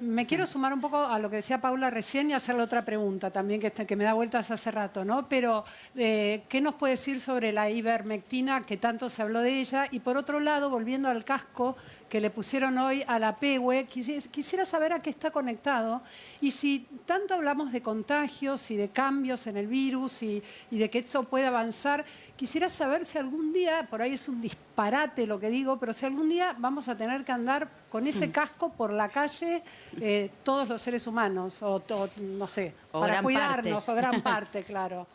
me quiero sumar un poco a lo que decía Paula recién y hacerle otra pregunta también que me da vueltas hace rato, ¿no? Pero, ¿qué nos puede decir sobre la ivermectina, que tanto se habló de ella? Y por otro lado, volviendo al casco que le pusieron hoy a la PEGUE, quisiera saber a qué está conectado y si tanto hablamos de contagios y de cambios en el virus y de que esto puede avanzar, quisiera saber si algún día, por ahí es un disparate lo que digo, pero si algún día vamos a tener que andar con ese casco por la calle todos los seres humanos, o no sé, o para gran cuidarnos, parte. o gran parte, claro.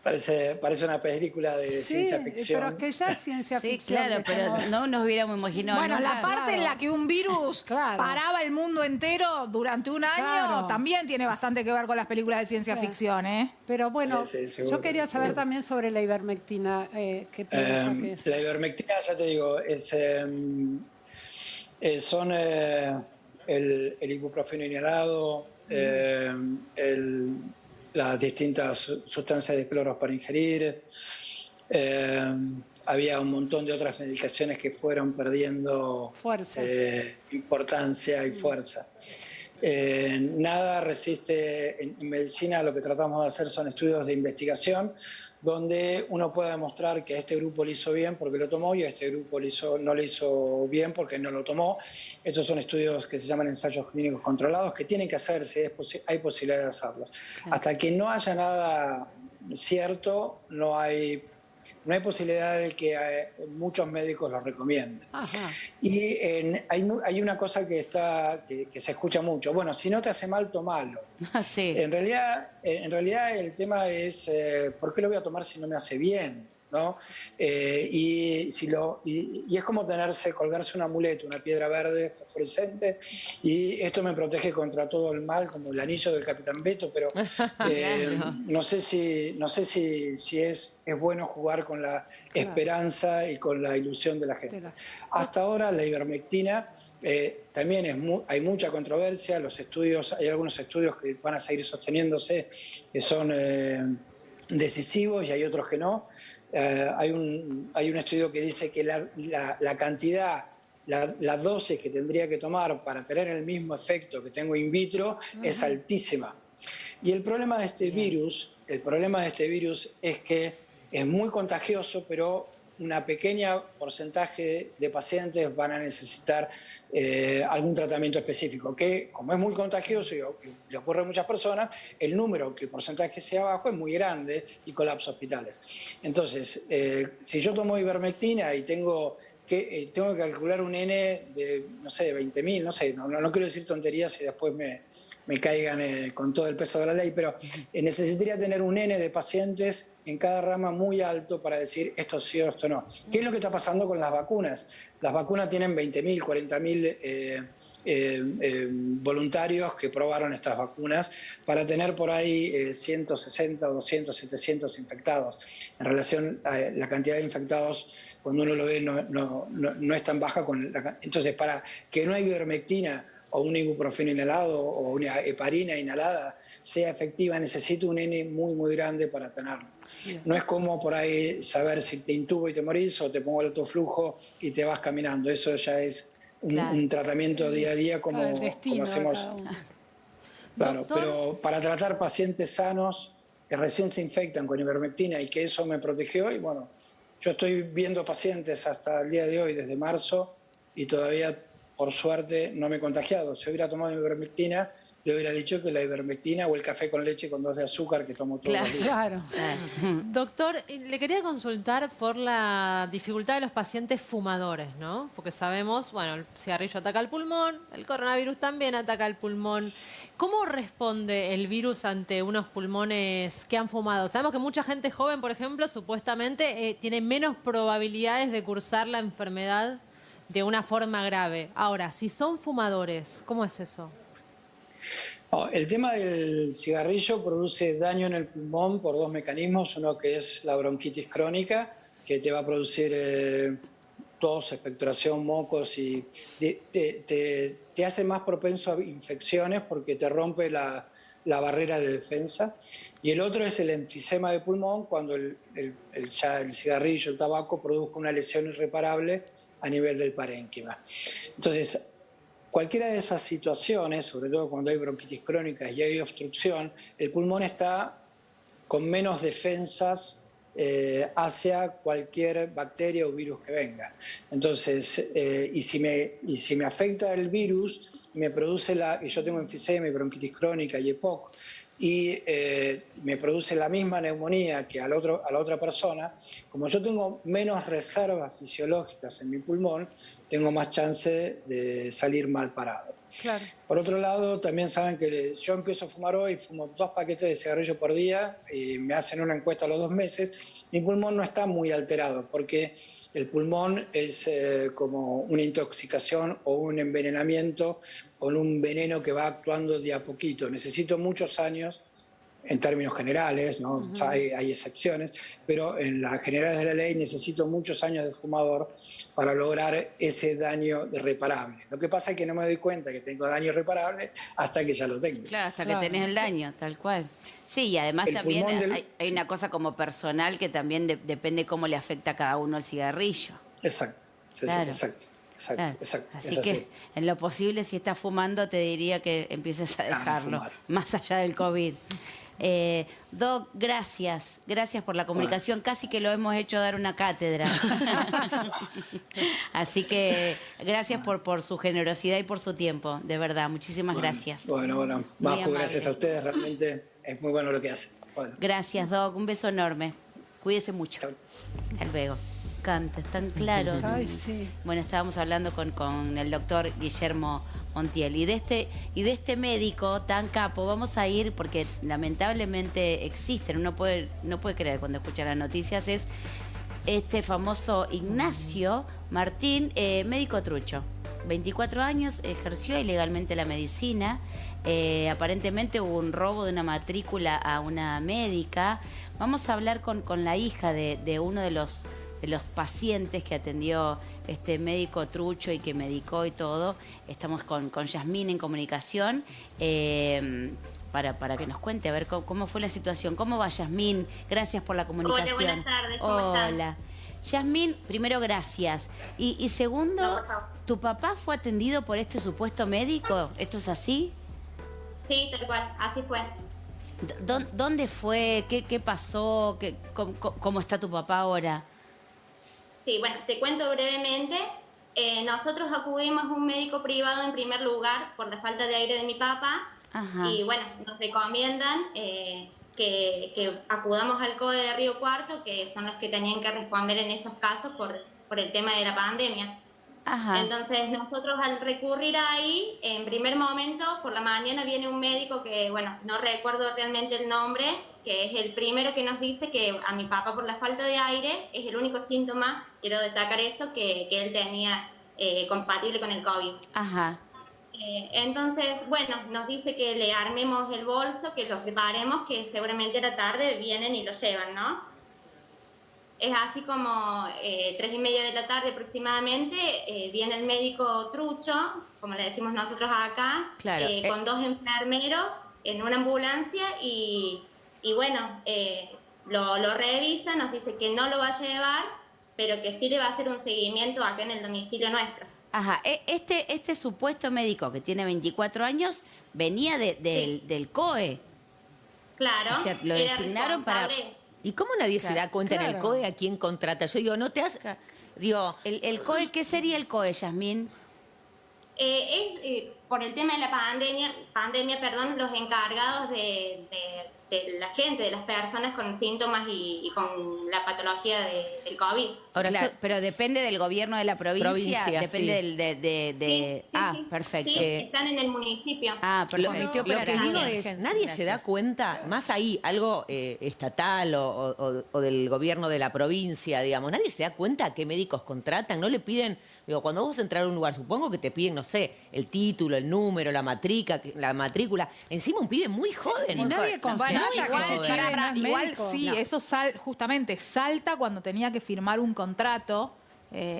Parece una película de ciencia ficción. Pero es que ya es ciencia ficción. Sí, claro, pero no nos hubiéramos imaginado. Bueno, nunca. la parte en la que un virus paraba el mundo entero durante un año también tiene bastante que ver con las películas de ciencia ficción, ¿eh? Pero bueno, yo quería saber también sobre la ivermectina. ¿Qué piensa que es? La ivermectina, ya te digo, son el ibuprofeno inhalado, las distintas sustancias de cloros para ingerir. Había un montón de otras medicaciones que fueron perdiendo importancia y fuerza. Nada resiste en medicina. Lo que tratamos de hacer son estudios de investigación donde uno pueda demostrar que a este grupo le hizo bien porque lo tomó y a este grupo no le hizo bien porque no lo tomó. Estos son estudios que se llaman ensayos clínicos controlados, que tienen que hacerse, hay posibilidad de hacerlos. Hasta que no haya nada cierto, no hay no hay posibilidad de que muchos médicos lo recomienden. Ajá. Y hay una cosa que se escucha mucho. Bueno, si no te hace mal, tomalo. Sí. En realidad el tema es, ¿por qué lo voy a tomar si no me hace bien? ¿No? Y es como colgarse un amuleto, una piedra verde fosforescente, y esto me protege contra todo el mal, como el anillo del Capitán Beto, pero no sé si es bueno jugar con la esperanza y con la ilusión de la gente. Hasta ahora la ivermectina también hay mucha controversia, hay algunos estudios que van a seguir sosteniéndose, que son decisivos, y hay otros que no. Hay un estudio que dice que la cantidad, la dosis que tendría que tomar para tener el mismo efecto que tengo in vitro es altísima. Y el problema de este virus es que es muy contagioso, pero una pequeña porcentaje de pacientes van a necesitar algún tratamiento específico, que como es muy contagioso y le ocurre a muchas personas, el porcentaje sea bajo es muy grande y colapsa hospitales. Entonces, si yo tomo ivermectina y tengo que calcular un N de, no sé, 20.000, no sé, no quiero decir tonterías y después me caigan con todo el peso de la ley, pero necesitaría tener un N de pacientes en cada rama muy alto para decir esto sí o esto no. ¿Qué es lo que está pasando con las vacunas? Las vacunas tienen 20.000, 40.000 voluntarios que probaron estas vacunas para tener por ahí 160, 200, 700 infectados. En relación a la cantidad de infectados, cuando uno lo ve, no es tan baja. Entonces, para que una ivermectina o un ibuprofeno inhalado o una heparina inhalada sea efectiva, necesito un N muy, muy grande para tenerlo. No es como por ahí saber si te intubo y te morís o te pongo el alto flujo y te vas caminando. Eso ya es un tratamiento día a día como hacemos. Claro, pero para tratar pacientes sanos que recién se infectan con ivermectina y que eso me protegió, y bueno, yo estoy viendo pacientes hasta el día de hoy, desde marzo, y todavía, por suerte, no me he contagiado. Si hubiera tomado ivermectina, le hubiera dicho que la ivermectina o el café con leche con 2 de azúcar que tomo todos los días. Claro. Doctor, le quería consultar por la dificultad de los pacientes fumadores, ¿no? Porque sabemos, bueno, el cigarrillo ataca el pulmón, el coronavirus también ataca el pulmón. ¿Cómo responde el virus ante unos pulmones que han fumado? Sabemos que mucha gente joven, por ejemplo, supuestamente tiene menos probabilidades de cursar la enfermedad de una forma grave. Ahora, si son fumadores, ¿cómo es eso? El tema del cigarrillo produce daño en el pulmón por 2 mecanismos. Uno que es la bronquitis crónica, que te va a producir tos, expectoración, mocos, y te hace más propenso a infecciones porque te rompe la barrera de defensa. Y el otro es el enfisema de pulmón, cuando el cigarrillo, el tabaco, produzca una lesión irreparable a nivel del parénquima. Entonces, cualquiera de esas situaciones, sobre todo cuando hay bronquitis crónica y hay obstrucción, el pulmón está con menos defensas hacia cualquier bacteria o virus que venga. Entonces, y si me afecta el virus, me produce y yo tengo enfisema y bronquitis crónica y EPOC, y me produce la misma neumonía que a la otra persona, como yo tengo menos reservas fisiológicas en mi pulmón, tengo más chance de salir mal parado. Claro. Por otro lado, también saben que yo empiezo a fumar hoy, fumo 2 paquetes de cigarrillo por día, y me hacen una encuesta a los 2 meses, mi pulmón no está muy alterado, porque el pulmón es como una intoxicación o un envenenamiento con un veneno que va actuando de a poquito. Necesito muchos años, en términos generales, ¿no? Hay excepciones, pero en las generales de la ley necesito muchos años de fumador para lograr ese daño irreparable. Lo que pasa es que no me doy cuenta que tengo daño irreparable hasta que ya lo tengo. Claro, hasta que tenés el daño, tal cual. Sí, y además también hay una cosa como personal que también depende cómo le afecta a cada uno el cigarrillo. Exacto, sí, claro. Exacto. Así que en lo posible, si estás fumando, te diría que empieces a dejarlo, más allá del COVID. Doc, gracias por la comunicación. Casi que lo hemos hecho dar una cátedra. Así que gracias por su generosidad y por su tiempo, de verdad. Muchísimas gracias. Bueno, Majo, gracias a ustedes. Realmente es muy bueno lo que hacen. Bueno. Gracias, Doc. Un beso enorme. Cuídese mucho. Chau. Hasta luego. Canta, es tan claro. Ay, sí. Bueno, estábamos hablando con el doctor Guillermo Montiel. Y de este médico tan capo, vamos a ir, porque lamentablemente existen, uno no puede creer cuando escucha las noticias, es este famoso Ignacio Martín, médico trucho. 24 años, ejerció ilegalmente la medicina. Aparentemente hubo un robo de una matrícula a una médica. Vamos a hablar con la hija de uno de los pacientes que atendió este médico trucho y que medicó y todo. Estamos con Yasmín en comunicación para que nos cuente a ver cómo fue la situación. ¿Cómo va, Yasmín? Gracias por la comunicación. Hola, buenas tardes. ¿Cómo están? Hola. Yasmín, primero, gracias. Y segundo, ¿tu papá fue atendido por este supuesto médico? ¿Esto es así? Sí, tal cual, así fue. ¿Dónde fue? ¿Qué pasó? ¿Cómo está tu papá ahora? Sí, bueno, te cuento brevemente. Nosotros acudimos a un médico privado en primer lugar por la falta de aire de mi papá. Ajá. Y bueno, nos recomiendan que acudamos al COE de Río Cuarto, que son los que tenían que responder en estos casos por el tema de la pandemia. Ajá. Entonces nosotros al recurrir ahí, en primer momento, por la mañana viene un médico que, bueno, no recuerdo realmente el nombre, que es el primero que nos dice que a mi papá por la falta de aire es el único síntoma, quiero destacar eso, que él tenía compatible con el COVID. Ajá. Entonces, bueno, nos dice que le armemos el bolso, que lo preparemos, que seguramente a la tarde vienen y lo llevan, ¿no? Es así como 3:30 de la tarde aproximadamente, viene el médico trucho, como le decimos nosotros acá, Claro. Con 2 enfermeros en una ambulancia y bueno, lo revisa, nos dice que no lo va a llevar, pero que sí le va a hacer un seguimiento acá en el domicilio nuestro. Ajá. Este supuesto médico que tiene 24 años venía del COE. Claro. O sea, lo era designaron para... responsable. ¿Y cómo nadie se da cuenta en el claro. COE a quién contrata? Yo digo, no te has... Digo, ¿El COE qué sería el COE, Yasmín? Por el tema de la pandemia, los encargados de la gente, de las personas con síntomas y con la patología del COVID. ahora Claro, pero depende del gobierno de la provincia. Depende Sí, sí. Perfecto. Sí, están en el municipio. Perfecto. Lo que digo es, nadie se da Gracias. cuenta, más ahí, algo estatal o del gobierno de la provincia, digamos, nadie se da cuenta a qué médicos contratan, no le piden, digo, cuando vos entrar a un lugar, supongo que te piden, no sé, el título, el número, la matrícula, encima un pibe muy joven. Y nadie constata Muy que ese joven. pibe no es Igual médico. sí, No. eso justamente salta cuando tenía que firmar un contrato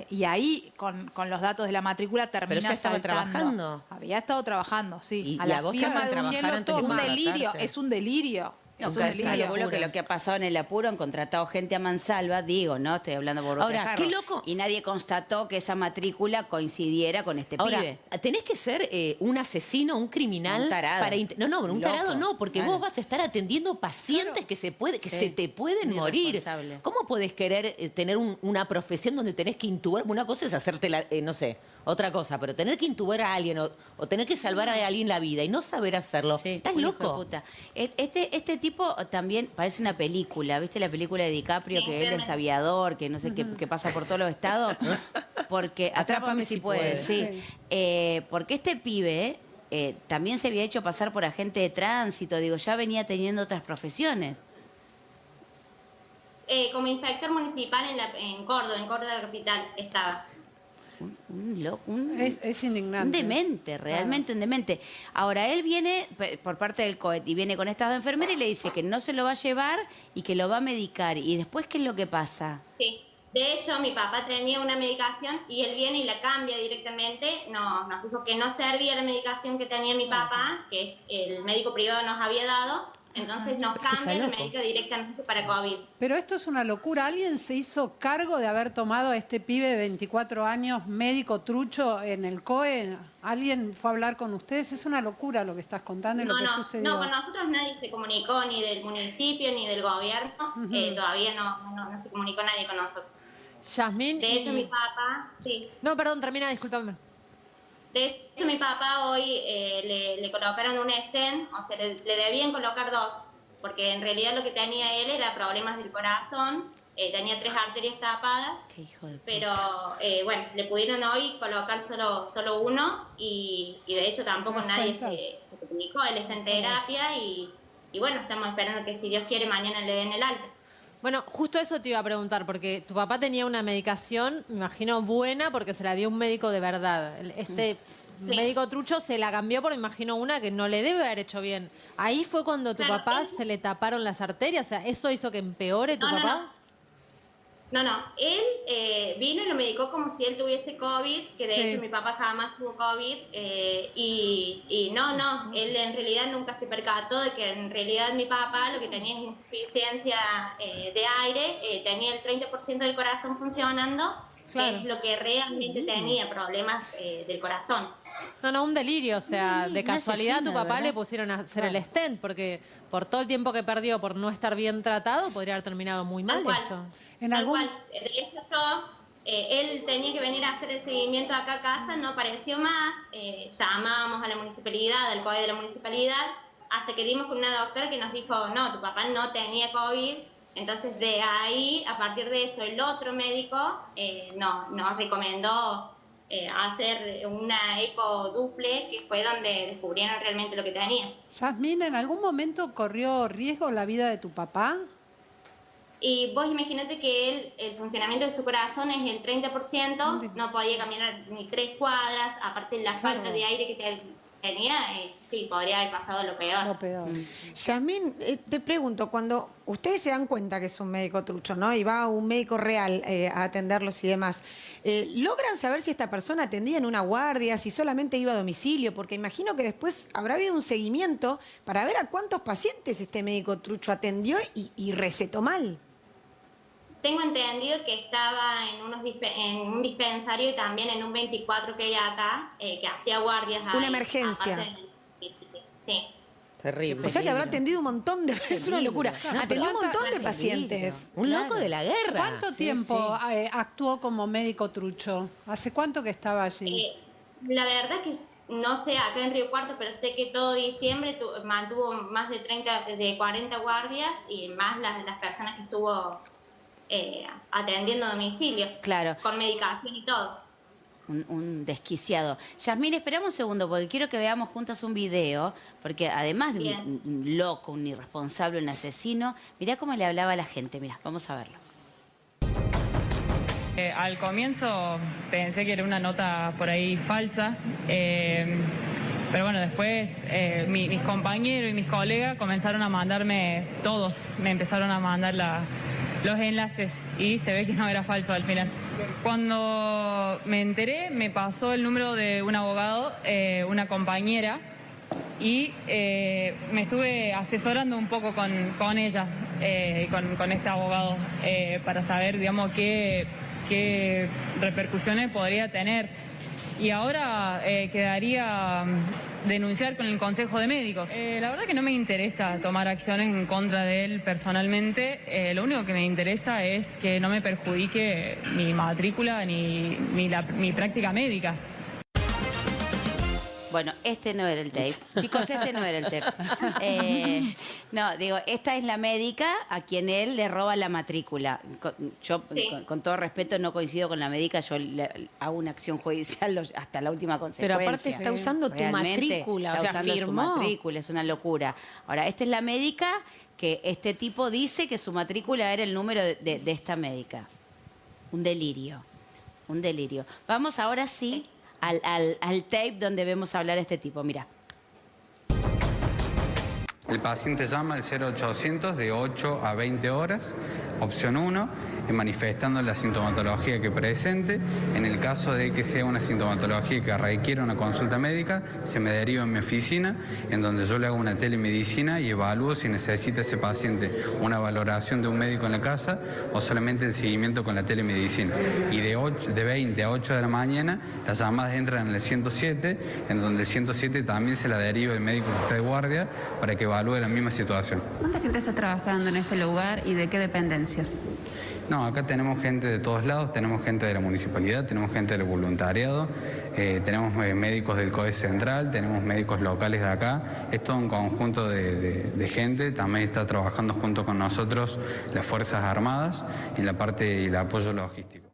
y ahí con los datos de la matrícula termina Pero ya estaba saltando. trabajando. Había estado trabajando, sí. Y a vos te hacen de trabajar antes de un delirio, contratarte. es un delirio. Es un delirio. Calculo que lo que ha pasado en el apuro han contratado gente a mansalva, digo, ¿no? Estoy hablando por Ahora, botejarro. qué loco. Y nadie constató que esa matrícula coincidiera con este Ahora, pibe. tenés que ser un asesino, un criminal. Un tarado. Para no, un Loco. tarado no, porque Claro. vos vas a estar atendiendo pacientes que se te pueden Muy morir. irresponsable. ¿Cómo podés querer tener una profesión donde tenés que intubar? Una cosa es hacerte, no sé, otra cosa, pero tener que intubar a alguien o tener que salvar a alguien la vida y no saber hacerlo. Sí, ¿Estás un hijo de loco? puta. Este tipo también parece una película, ¿viste la película de DiCaprio Sí, que él es realmente. aviador, que no sé qué, que pasa por todos los estados? Porque Atrápame si puedes, sí. Porque este pibe también se había hecho pasar por agente de tránsito, digo, ya venía teniendo otras profesiones. Como inspector municipal en Córdoba capital estaba. Es indignante. Un demente, realmente un demente. Ahora, él viene por parte del COET y viene con estado de enfermera y le dice que no se lo va a llevar y que lo va a medicar. ¿Y después qué es lo que pasa? Sí. De hecho, mi papá tenía una medicación y él viene y la cambia directamente. Nos dijo que no servía la medicación que tenía mi papá, que el médico privado nos había dado. Entonces nos cambia el médico directamente para COVID. Pero esto es una locura. ¿Alguien se hizo cargo de haber tomado a este pibe de 24 años, médico trucho, en el COE? ¿Alguien fue a hablar con ustedes? Es una locura lo que estás contando y lo que sucedió. No, con nosotros nadie se comunicó, ni del municipio, ni del gobierno. Todavía no se comunicó nadie con nosotros. Yasmín. De hecho, mi papá, sí. No, perdón, termina, discúlpame. De hecho, mi papá hoy le colocaron un stent, o sea, le debían colocar 2, porque en realidad lo que tenía él era problemas del corazón tenía 3 arterias tapadas, Qué hijo de puta. pero bueno, le pudieron hoy colocar solo uno y de hecho tampoco nadie se comunicó, él está en terapia y bueno, estamos esperando que si Dios quiere mañana le den el alta. Bueno, justo eso te iba a preguntar, porque tu papá tenía una medicación, me imagino, buena, porque se la dio un médico de verdad. Este médico trucho se la cambió por, me imagino, una que no le debe haber hecho bien. Ahí fue cuando tu papá se le taparon las arterias, o sea, ¿eso hizo que empeore tu papá? No, él vino y lo medicó como si él tuviese COVID, que de hecho mi papá jamás tuvo COVID, y no, él en realidad nunca se percató de que en realidad mi papá lo que tenía es insuficiencia de aire, tenía el 30% del corazón funcionando, que es lo que realmente tenía, problemas del corazón. No, un delirio, o sea, de casualidad a tu papá le pusieron a hacer el stent, porque por todo el tiempo que perdió por no estar bien tratado, podría haber terminado muy mal esto. Tal cual. De hecho, él tenía que venir a hacer el seguimiento acá a casa, no apareció más, llamamos a la municipalidad, al COE de la municipalidad, hasta que dimos con una doctora que nos dijo, no, tu papá no tenía COVID. Entonces, de ahí, a partir de eso, el otro médico nos recomendó hacer una eco duple, que fue donde descubrieron realmente lo que tenía. Yasmín, ¿en algún momento corrió riesgo la vida de tu papá? Y vos imagínate que el funcionamiento de su corazón es el 30%, no podía caminar ni 3 cuadras, aparte de la falta de aire que tenía, sí, podría haber pasado lo peor. Yasmín, te pregunto, cuando ustedes se dan cuenta que es un médico trucho, ¿no? Y va un médico real a atenderlos y demás, ¿logran saber si esta persona atendía en una guardia, si solamente iba a domicilio? Porque imagino que después habrá habido un seguimiento para ver a cuántos pacientes este médico trucho atendió y recetó mal. Tengo entendido que estaba en un dispensario y también en un 24 que hay acá, que hacía guardias. Una emergencia. Sí. Terrible. O sea que habrá atendido un montón de... Es una locura. Atendió un montón de pacientes. Un loco de la guerra. ¿Cuánto tiempo actuó como médico trucho? ¿Hace cuánto que estaba allí? La verdad que no sé acá en Río Cuarto, pero sé que todo diciembre mantuvo más de 40 guardias y más las personas que estuvo atendiendo a domicilio, con medicación y todo. Un desquiciado. Yasmín, esperamos un segundo porque quiero que veamos juntas un video, porque además de un loco, un irresponsable, un asesino, mirá cómo le hablaba a la gente. Mirá, vamos a verlo. Al comienzo pensé que era una nota por ahí falsa, pero bueno, después mis compañeros y mis colegas comenzaron a mandarme, todos me empezaron a mandar los enlaces y se ve que no era falso al final. Cuando me enteré, me pasó el número de un abogado, una compañera, y me estuve asesorando un poco con ella, con este abogado, para saber, digamos, qué repercusiones podría tener. Y ahora quedaría denunciar con el Consejo de Médicos. La verdad que no me interesa tomar acciones en contra de él personalmente. Lo único que me interesa es que no me perjudique mi matrícula ni mi práctica médica. Bueno, este no era el tape. Chicos, este no era el tape. No, digo, esta es la médica a quien él le roba la matrícula. Yo, con todo respeto, no coincido con la médica. Yo le hago una acción judicial hasta la última consecuencia. Pero aparte está usando tu matrícula, o sea, firmó. Su matrícula, es una locura. Ahora, esta es la médica que este tipo dice que su matrícula era el número de esta médica. Un delirio, un delirio. Vamos ahora sí al tape donde vemos hablar a este tipo. Mira. El paciente llama al 0800 de 8 a 20 horas, opción 1, manifestando la sintomatología que presente. En el caso de que sea una sintomatología que requiera una consulta médica, se me deriva en mi oficina, en donde yo le hago una telemedicina y evalúo si necesita ese paciente una valoración de un médico en la casa o solamente el seguimiento con la telemedicina. Y de 20 a 8 de la mañana, las llamadas entran en el 107, en donde el 107 también se la deriva el médico que está de guardia para que evalúe la misma situación. ¿Cuánta gente está trabajando en este lugar y de qué dependencias? No, acá tenemos gente de todos lados, tenemos gente de la municipalidad, tenemos gente del voluntariado, tenemos médicos del COE Central, tenemos médicos locales de acá. Es todo un conjunto de gente. También está trabajando junto con nosotros las Fuerzas Armadas en la parte del apoyo logístico.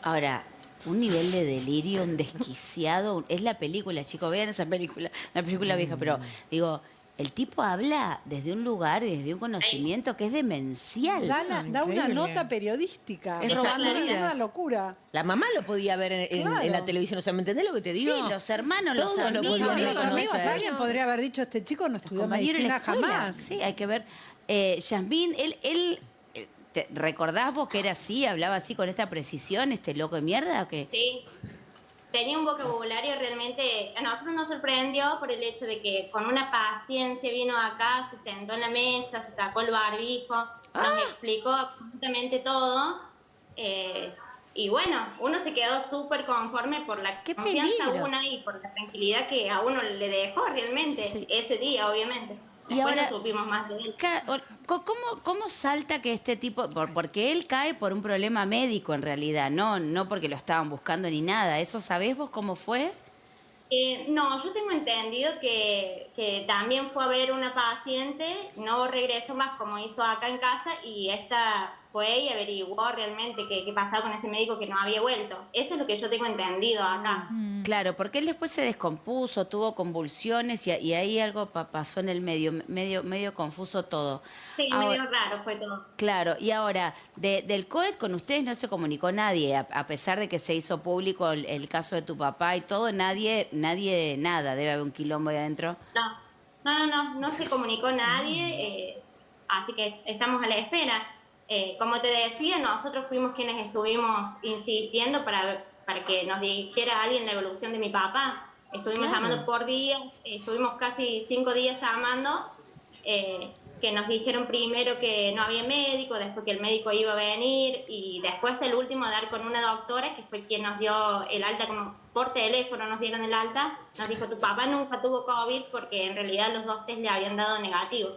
Ahora, un nivel de delirio, un desquiciado. Es la película, chicos, vean esa película, una película vieja, pero digo, el tipo habla desde un lugar, desde un conocimiento que es demencial. Da una nota periodística. Es robando vidas. Es una locura. La mamá lo podía ver en la televisión, o sea, ¿me entendés lo que te digo? Sí, los hermanos, los Todos lo amigos. podían Los amigos, conocer. alguien podría haber dicho, este chico no estudió Compañero en la medicina escuela. jamás. Sí, hay que ver. Yasmín, él ¿recordás vos que era así, hablaba así con esta precisión, este loco de mierda o qué? Sí, tenía un vocabulario realmente, a nosotros nos sorprendió por el hecho de que con una paciencia vino acá, se sentó en la mesa, se sacó el barbijo, nos explicó absolutamente todo. Y bueno, uno se quedó súper conforme por la ¡Qué confianza peligro! una y por la tranquilidad que a uno le dejó realmente ese día, obviamente. Y Después ahora, no supimos más de él. ¿Cómo salta que este tipo, porque él cae por un problema médico en realidad, no porque lo estaban buscando ni nada? ¿Eso sabés vos cómo fue? No, yo tengo entendido que también fue a ver una paciente, no regresó más como hizo acá en casa y esta fue y averiguó realmente qué pasaba con ese médico que no había vuelto. Eso es lo que yo tengo entendido acá. Claro, porque él después se descompuso, tuvo convulsiones y ahí algo pasó en el medio confuso todo. Sí, medio raro fue todo. Claro, y ahora, del COET con ustedes no se comunicó nadie, a pesar de que se hizo público el caso de tu papá y todo, nadie nada, debe haber un quilombo ahí adentro. No se comunicó nadie, así que estamos a la espera. Como te decía, nosotros fuimos quienes estuvimos insistiendo para que nos dijera alguien la evolución de mi papá. Estuvimos llamando por día, estuvimos casi 5 días llamando, que nos dijeron primero que no había médico, después que el médico iba a venir y después hasta el último dar con una doctora que fue quien nos dio el alta, como por teléfono nos dieron el alta, nos dijo tu papá nunca tuvo COVID porque en realidad los 2 test le habían dado negativos.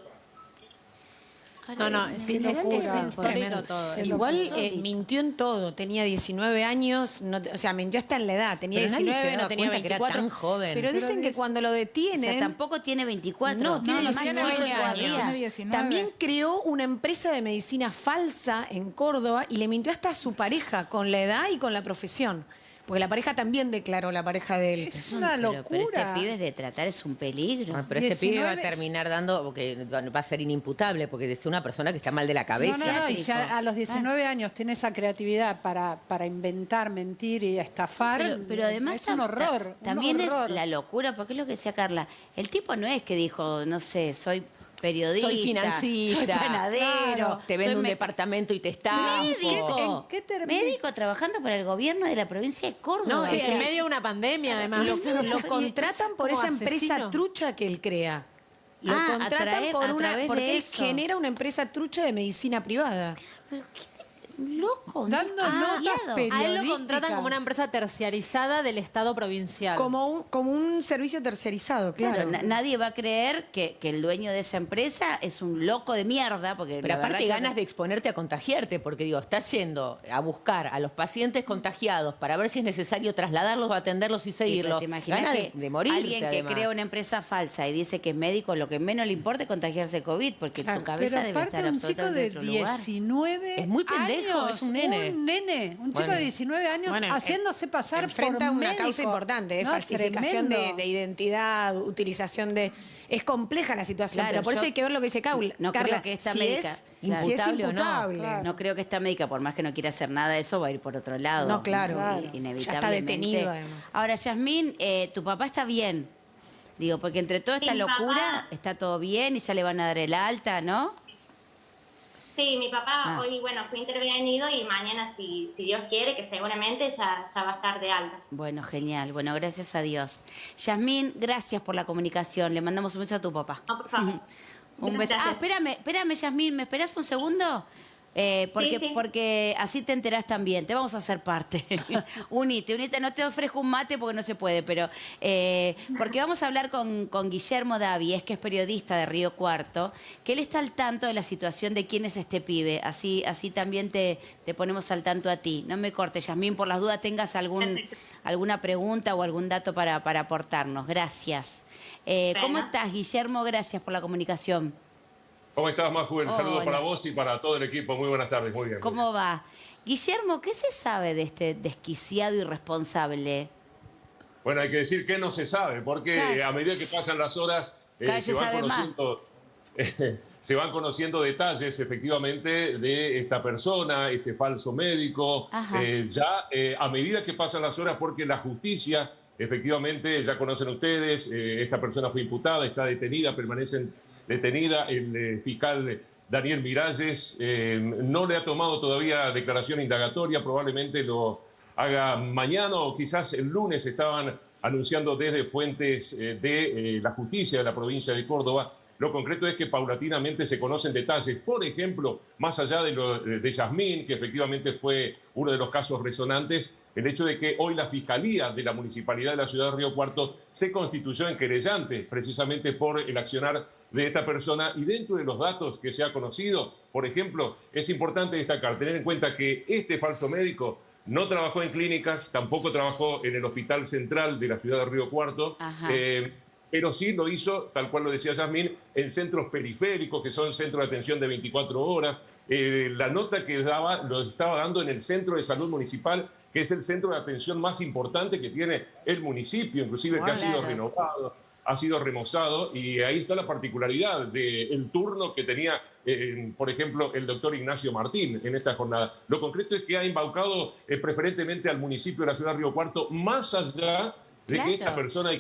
Es insólito todo. Igual mintió en todo, tenía 19 años, o sea, mintió hasta en la edad, tenía Pero nadie 19, se no da tenía cuenta que era 24. tan joven. Pero dicen que cuando lo O detienen... sea, tampoco tiene 24. No, tiene más 19 chico todavía. años. 19. También creó una empresa de medicina falsa en Córdoba y le mintió hasta a su pareja con la edad y con la profesión. Porque la pareja también declaró, la pareja de él. Es una Pero locura. este pibe de tratar es un peligro. Pero este pibe va a 19 terminar dando, porque va a ser inimputable, porque es una persona que está mal de la cabeza. No, y si a los 19 años tiene esa creatividad para inventar, mentir y estafar, Pero además es un horror. También un horror. es la locura, porque es lo que decía Carla. El tipo no es que dijo, no sé, soy periodista, Soy financista, soy panadero, te vendo soy un departamento y te estafo. médico, ¿En qué termina? médico trabajando para el gobierno de la provincia de Córdoba. No, O sí, sea, en medio de una pandemia, además. Lo contratan por como esa empresa asesino. trucha que él crea. Lo Ah, contratan a por través de porque él eso. genera una empresa trucha de medicina privada. pero qué loco, Dando desquiciado. notas A él lo periodísticas. contratan como una empresa terciarizada del Estado provincial. Como un servicio terciarizado, claro. Claro, nadie va a creer que el dueño de esa empresa es un loco de mierda, porque Pero la aparte verdad que- ganas de exponerte a contagiarte, porque digo, estás yendo a buscar a los pacientes contagiados para ver si es necesario trasladarlos o atenderlos y Sí, pero seguirlos. ¿te imaginas Ganas que de morirte, alguien que además. crea una empresa falsa y dice que es médico, lo que menos le importa es contagiarse de COVID, porque Claro, su cabeza Pero debe aparte estar un chico absolutamente de en otro lugar. 19 Es muy pendejo, años, es un nene. Un chico de 19 años Bueno, haciéndose pasar por enfrenta una médico. causa importante, No, falsificación tremendo. de identidad, utilización de... Es compleja la situación, Claro, pero por yo eso hay que ver lo que dice Carla. no creo que esta si médica- es, claro. si es Imputable o no. imputable. Claro. No creo que esta médica, por más que no quiera hacer nada de eso, va a ir por otro lado. No, claro. Inevitablemente. Ya está detenido, además. Ahora, Yasmín, tu papá está bien. Digo, porque entre toda esta Mi locura papá- está todo bien y ya le van a dar el alta, ¿no? Sí, mi papá Ah. hoy, fue intervenido y mañana, si Dios quiere, que seguramente ya va a estar de alta. Bueno, genial. Bueno, gracias a Dios. Yasmín, gracias por la comunicación. Le mandamos un beso a tu papá. No, por favor. Un beso. Gracias. Ah, espérame, Yasmín, ¿me esperás un segundo? Porque así te enterás también. Te vamos a hacer parte. Unite. No te ofrezco un mate porque no se puede, pero porque vamos a hablar con Guillermo Davies, que es periodista de Río Cuarto, que él está al tanto de la situación de quién es este pibe. Así también te ponemos al tanto a ti. No me cortes, Yasmín, por las dudas tengas alguna pregunta o algún dato para aportarnos. Gracias. ¿Cómo estás, Guillermo? Gracias por la comunicación. ¿Cómo estás, Maju? Un saludo para vos y para todo el equipo. Muy buenas tardes, muy bien. ¿Cómo va? Guillermo, ¿qué se sabe de este desquiciado irresponsable? Bueno, hay que decir que no se sabe, porque a medida que pasan las horas se van conociendo detalles, efectivamente, de esta persona, este falso médico. A medida que pasan las horas, porque la justicia, efectivamente, ya conocen ustedes, esta persona fue imputada, está detenida, permanece detenida. El fiscal Daniel Miralles no le ha tomado todavía declaración indagatoria, probablemente lo haga mañana o quizás el lunes. Estaban anunciando desde fuentes de la justicia de la provincia de Córdoba. Lo concreto es que paulatinamente se conocen detalles, por ejemplo, más allá de lo de Yasmín, que efectivamente fue uno de los casos resonantes, el hecho de que hoy la Fiscalía de la Municipalidad de la Ciudad de Río Cuarto se constituyó en querellante precisamente por el accionar de esta persona. Y dentro de los datos que se ha conocido, por ejemplo, es importante destacar, tener en cuenta que este falso médico no trabajó en clínicas, tampoco trabajó en el Hospital Central de la Ciudad de Río Cuarto, pero sí lo hizo, tal cual lo decía Yasmín, en centros periféricos, que son centros de atención de 24 horas. La nota que daba, lo estaba dando en el Centro de Salud Municipal, que es el centro de atención más importante que tiene el municipio, inclusive que ha sido renovado, ha sido remozado, y ahí está la particularidad del turno que tenía, por ejemplo, el doctor Ignacio Martín en esta jornada. Lo concreto es que ha embaucado preferentemente al municipio de la Ciudad de Río Cuarto, más allá de que esta persona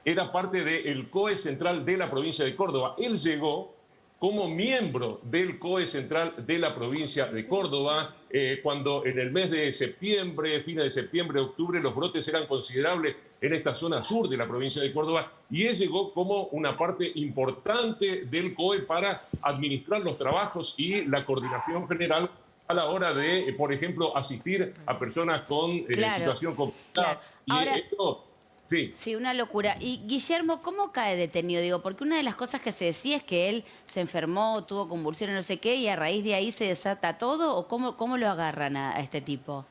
era parte del COE Central de la provincia de Córdoba. Él llegó como miembro del COE Central de la provincia de Córdoba, cuando en el mes de septiembre, fines de septiembre, octubre, los brotes eran considerables en esta zona sur de la provincia de Córdoba, y él llegó como una parte importante del COE para administrar los trabajos y la coordinación general a la hora de, por ejemplo, asistir a personas con situación complicada. Y esto... Sí, una locura. Y Guillermo, ¿cómo cae detenido? Digo, porque una de las cosas que se decía es que él se enfermó, tuvo convulsiones, no sé qué, y a raíz de ahí se desata todo, ¿o cómo lo agarran a este tipo?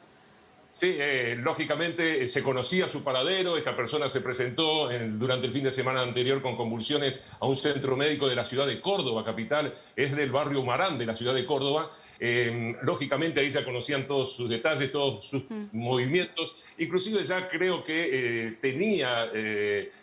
Sí, lógicamente se conocía su paradero. Esta persona se presentó durante el fin de semana anterior con convulsiones a un centro médico de la ciudad de Córdoba, capital. Es del barrio Humarán de la ciudad de Córdoba. Lógicamente ahí ya conocían todos sus detalles, todos sus movimientos. Inclusive ya creo que tenía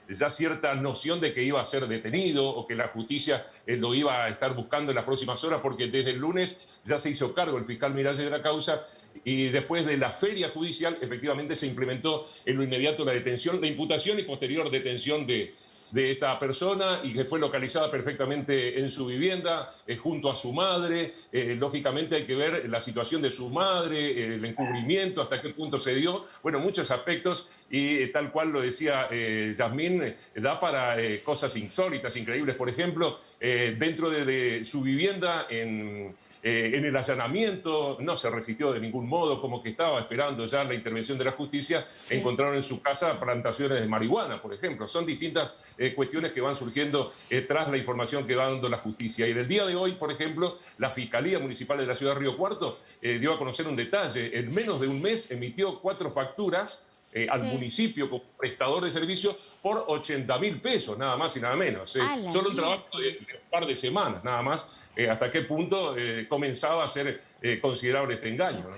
ya cierta noción de que iba a ser detenido o que la justicia lo iba a estar buscando en las próximas horas, porque desde el lunes ya se hizo cargo el fiscal Miralles de la causa, y después de la feria judicial efectivamente se implementó en lo inmediato la detención, la imputación y posterior detención de esta persona, y que fue localizada perfectamente en su vivienda, junto a su madre. Lógicamente hay que ver la situación de su madre, el encubrimiento, hasta qué punto se dio, bueno, muchos aspectos, y tal cual lo decía Yasmín, da para cosas insólitas, increíbles. Por ejemplo, dentro de su vivienda, en el allanamiento, no se resistió de ningún modo, como que estaba esperando ya la intervención de la justicia. Encontraron en su casa plantaciones de marihuana, por ejemplo. Son distintas cuestiones que van surgiendo tras la información que va dando la justicia. Y en el día de hoy, por ejemplo, la Fiscalía Municipal de la Ciudad de Río Cuarto dio a conocer un detalle. En menos de un mes emitió 4 facturas al municipio como prestador de servicio por 80.000 pesos, nada más y nada menos. Solo un trabajo de un par de semanas, nada más. Hasta qué punto comenzaba a ser considerable este engaño, ¿no?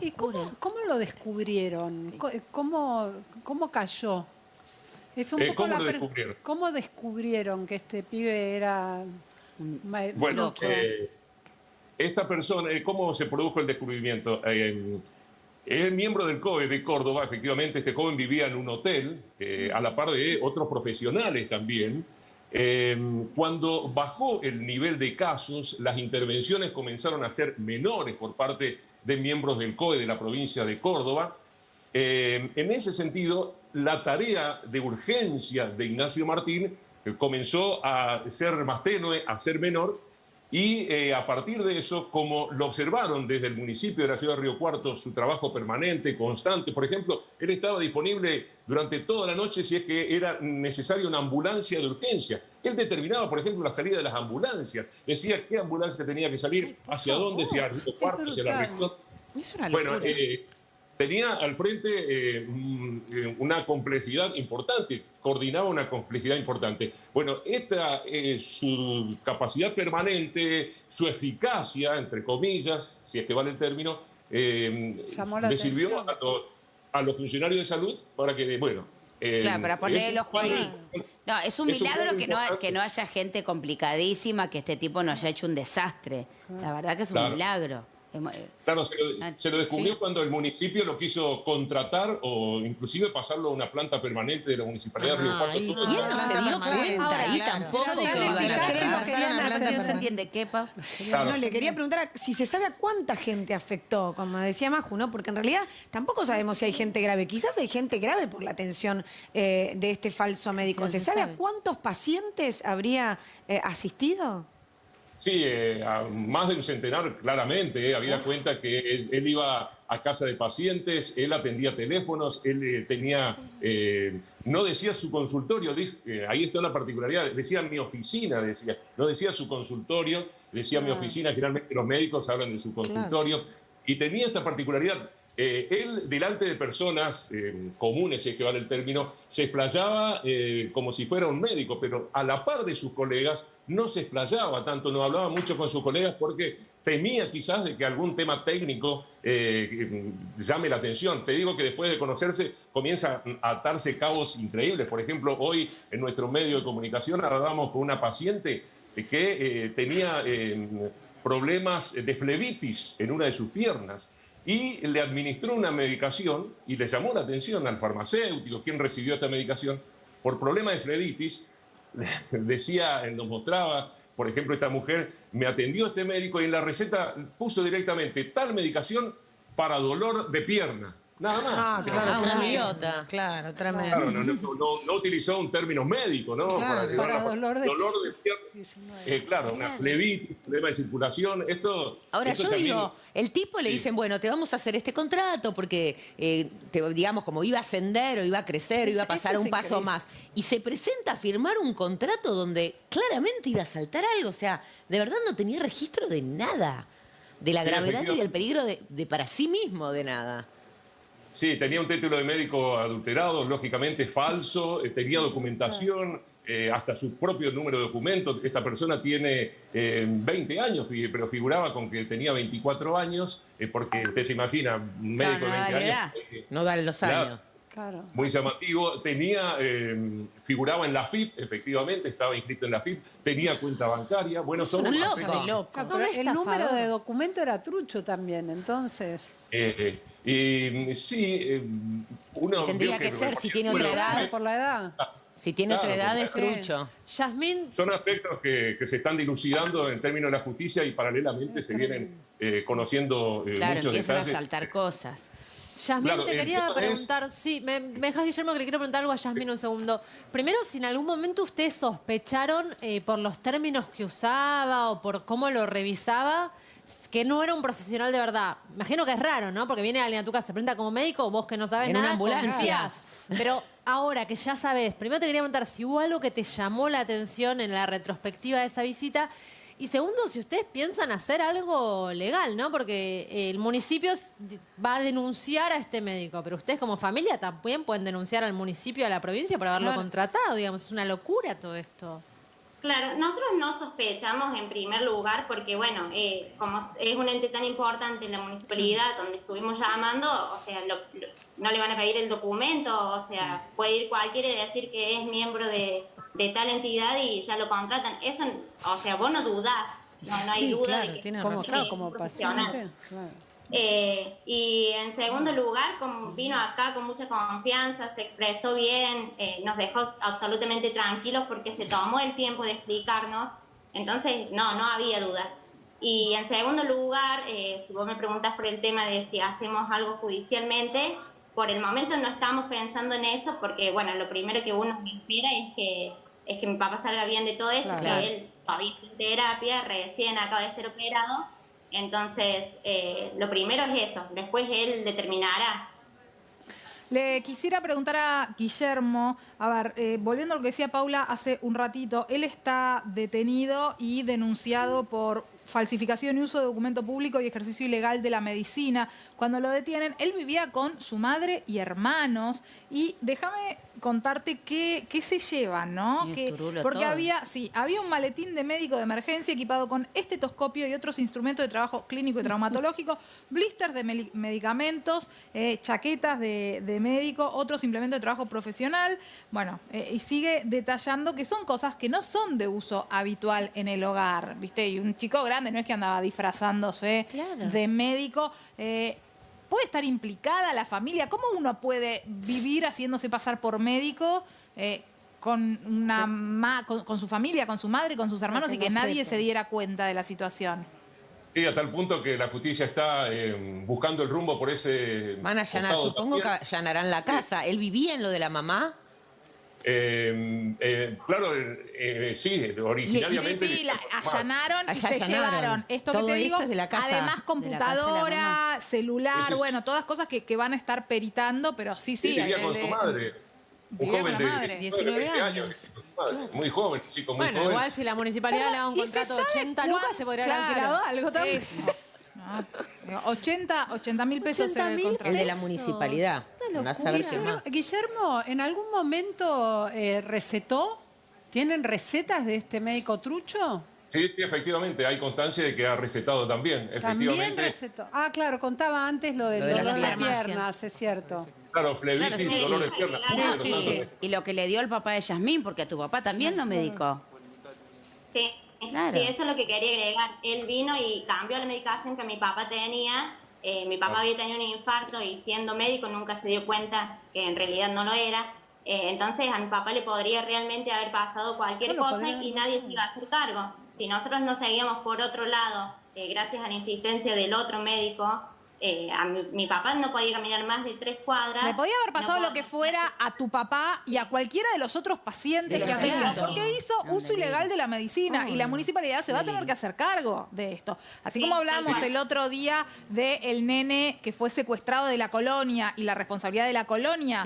¿Y cómo lo descubrieron? ¿Cómo cayó? Es un poco ¿Cómo lo descubrieron? ¿Cómo descubrieron que este pibe era... Bueno, esta persona, ¿cómo se produjo el descubrimiento? Es miembro del COE de Córdoba. Efectivamente, este joven vivía en un hotel, a la par de otros profesionales también. Cuando bajó el nivel de casos, las intervenciones comenzaron a ser menores por parte de miembros del COE de la provincia de Córdoba. En ese sentido, la tarea de urgencia de Ignacio Martín comenzó a ser más tenue, a ser menor, Y a partir de eso, como lo observaron desde el municipio de la ciudad de Río Cuarto, su trabajo permanente, constante, por ejemplo, él estaba disponible durante toda la noche si es que era necesaria una ambulancia de urgencia. Él determinaba, por ejemplo, la salida de las ambulancias, decía qué ambulancia tenía que salir, hacia dónde, hacia Río Cuarto, hacia la región. Bueno, tenía al frente una complejidad importante, coordinaba una complejidad importante. Bueno, esta su capacidad permanente, su eficacia, entre comillas, si es que vale el término, le sirvió a los funcionarios de salud para que, bueno... claro, para poner el ojo ahí. No, es un milagro que no haya gente complicadísima, que este tipo no haya hecho un desastre. La verdad que es un milagro. Claro, se lo descubrió cuando el municipio lo quiso contratar o inclusive pasarlo a una planta permanente de la Municipalidad de Río Cuarto. Y él no se dio cuenta, ahí tampoco que lo iban a hacer. No se entiende qué, Pau. No, le quería preguntar si se sabe a cuánta gente afectó, como decía Maju, ¿no? Porque en realidad tampoco sabemos si hay gente grave. Quizás hay gente grave por la atención de este falso médico. ¿Se sabe a cuántos pacientes habría asistido? Sí, a más de un centenar, claramente. Habida cuenta que él iba a casa de pacientes, él atendía teléfonos, él tenía... no decía su consultorio, ahí está la particularidad, decía mi oficina, decía, no decía su consultorio, decía mi oficina, generalmente los médicos hablan de su consultorio, y tenía esta particularidad. Él, delante de personas comunes, si es que vale el término, se explayaba como si fuera un médico, pero a la par de sus colegas no se explayaba tanto, no hablaba mucho con sus colegas porque temía quizás de que algún tema técnico llame la atención. Te digo que después de conocerse comienza a atarse cabos increíbles. Por ejemplo, hoy en nuestro medio de comunicación hablábamos con una paciente que tenía problemas de flebitis en una de sus piernas. Y le administró una medicación y le llamó la atención al farmacéutico, quien recibió esta medicación, por problema de flebitis. Decía, nos mostraba, por ejemplo, esta mujer, me atendió este médico y en la receta puso directamente tal medicación para dolor de pierna. Nada más. Claro, una idiota. Claro, tremendo. Claro, no utilizó un término médico, ¿no? Claro, para dolor de pierna. Claro, una flebitis, problema de circulación. Ahora, esto yo también... digo, el tipo le dicen, bueno, te vamos a hacer este contrato porque, digamos, como iba a ascender o iba a crecer o iba a pasar un paso más. Y se presenta a firmar un contrato donde claramente iba a saltar algo. O sea, de verdad no tenía registro de nada. De la gravedad y del peligro de para sí mismo de nada. Sí, tenía un título de médico adulterado, lógicamente falso, tenía documentación, hasta su propio número de documentos. Esta persona tiene 20 años, pero figuraba con que tenía 24 años, porque usted se imagina, un médico de 20 años... no dan los años. Claro. Muy llamativo. Figuraba en la FIP, efectivamente, estaba inscrito en la FIP, tenía cuenta bancaria. Bueno, son un loco. El número de documento era trucho también, entonces... Y sí, uno... Tendría que ser, si tiene otra edad. Por la edad. Si tiene otra edad es trucho. Yasmín... Son aspectos que se están dilucidando en términos de la justicia y paralelamente se vienen conociendo muchos detalles. Claro, empiezan a saltar cosas. Yasmín, te quería preguntar, sí, me dejas, Guillermo, que le quiero preguntar algo a Yasmín un segundo. Primero, si en algún momento ustedes sospecharon por los términos que usaba o por cómo lo revisaba, que no era un profesional de verdad. Imagino que es raro, ¿no? Porque viene alguien a tu casa, se presenta como médico, vos que no sabes nada, una ambulancia. confías. Pero ahora que ya sabes, primero te quería preguntar si hubo algo que te llamó la atención en la retrospectiva de esa visita. Y segundo, si ustedes piensan hacer algo legal, ¿no? Porque el municipio va a denunciar a este médico, pero ustedes como familia también pueden denunciar al municipio, a la provincia por haberlo contratado, digamos. Es una locura todo esto. Claro, nosotros no sospechamos en primer lugar porque, bueno, como es un ente tan importante en la municipalidad donde estuvimos llamando, o sea, no le van a pedir el documento, o sea, puede ir cualquiera y decir que es miembro de tal entidad y ya lo contratan. Eso, o sea, vos no dudás, no hay duda de que como paciente. Claro. Y en segundo lugar, como vino acá con mucha confianza, se expresó bien, nos dejó absolutamente tranquilos porque se tomó el tiempo de explicarnos, entonces no había dudas. Y en segundo lugar, si vos me preguntás por el tema de si hacemos algo judicialmente, por el momento no estamos pensando en eso porque, bueno, lo primero que uno espera es que es que mi papá salga bien de todo esto, Claro. que él todavía está en terapia, recién acaba de ser operado. Entonces, lo primero es eso, después él determinará. Le quisiera preguntar a Guillermo, a ver, volviendo a lo que decía Paula hace un ratito, él está detenido y denunciado por falsificación y uso de documento público y ejercicio ilegal de la medicina. Cuando lo detienen, él vivía con su madre y hermanos. Y déjame contarte qué se llevan, ¿no? Porque todo. había un maletín de médico de emergencia equipado con estetoscopio y otros instrumentos de trabajo clínico y traumatológico, blisters de medicamentos, chaquetas de médico, otros implementos de trabajo profesional. Bueno, y sigue detallando que son cosas que no son de uso habitual en el hogar, ¿viste? Y un chico grande no es que andaba disfrazándose de médico. ¿Puede estar implicada la familia? ¿Cómo uno puede vivir haciéndose pasar por médico con su familia, con su madre, con sus hermanos y que nadie se diera cuenta de la situación? Sí, a tal punto que la justicia está buscando el rumbo por ese... Van a allanar, supongo que allanarán la casa. ¿Él vivía en lo de la mamá? Claro, sí, originariamente... Sí, allanaron y se llevaron esto que te digo, es de la casa, además computadora, celular, bueno, todas cosas que van a estar peritando, pero sí. Vivía con su madre, un joven de 19 años. Muy joven, chico, muy joven. Bueno, igual si la municipalidad le da un contrato de 80 lucas, se podría haber alquilado algo también. 80.000 pesos en el contrato. El de la municipalidad. Andás a ver qué más. Guillermo, ¿en algún momento recetó? ¿Tienen recetas de este médico trucho? Sí, efectivamente, hay constancia de que ha recetado también. También recetó. Ah, claro, contaba antes lo del dolor de piernas, es cierto. Claro, flebitis, sí. dolor de piernas. Sí. Y lo que le dio el papá de Yasmín, porque a tu papá también lo medicó. Sí, Claro. sí, eso es lo que quería agregar. Él vino y cambió la medicación que mi papá tenía. Mi papá había tenido un infarto y siendo médico nunca se dio cuenta que en realidad no lo era. Entonces a mi papá le podría realmente haber pasado cualquier cosa y nadie se iba a hacer cargo. Si nosotros no seguíamos por otro lado, gracias a la insistencia del otro médico, mi papá no podía caminar más de 3 cuadras. Le podía haber pasado lo que fuera a tu papá y a cualquiera de los otros pacientes que atendían, porque hizo uso ilegal de la medicina y la municipalidad se va a tener que hacer cargo de esto. Así como hablábamos el otro día del nene que fue secuestrado de la colonia y la responsabilidad de la colonia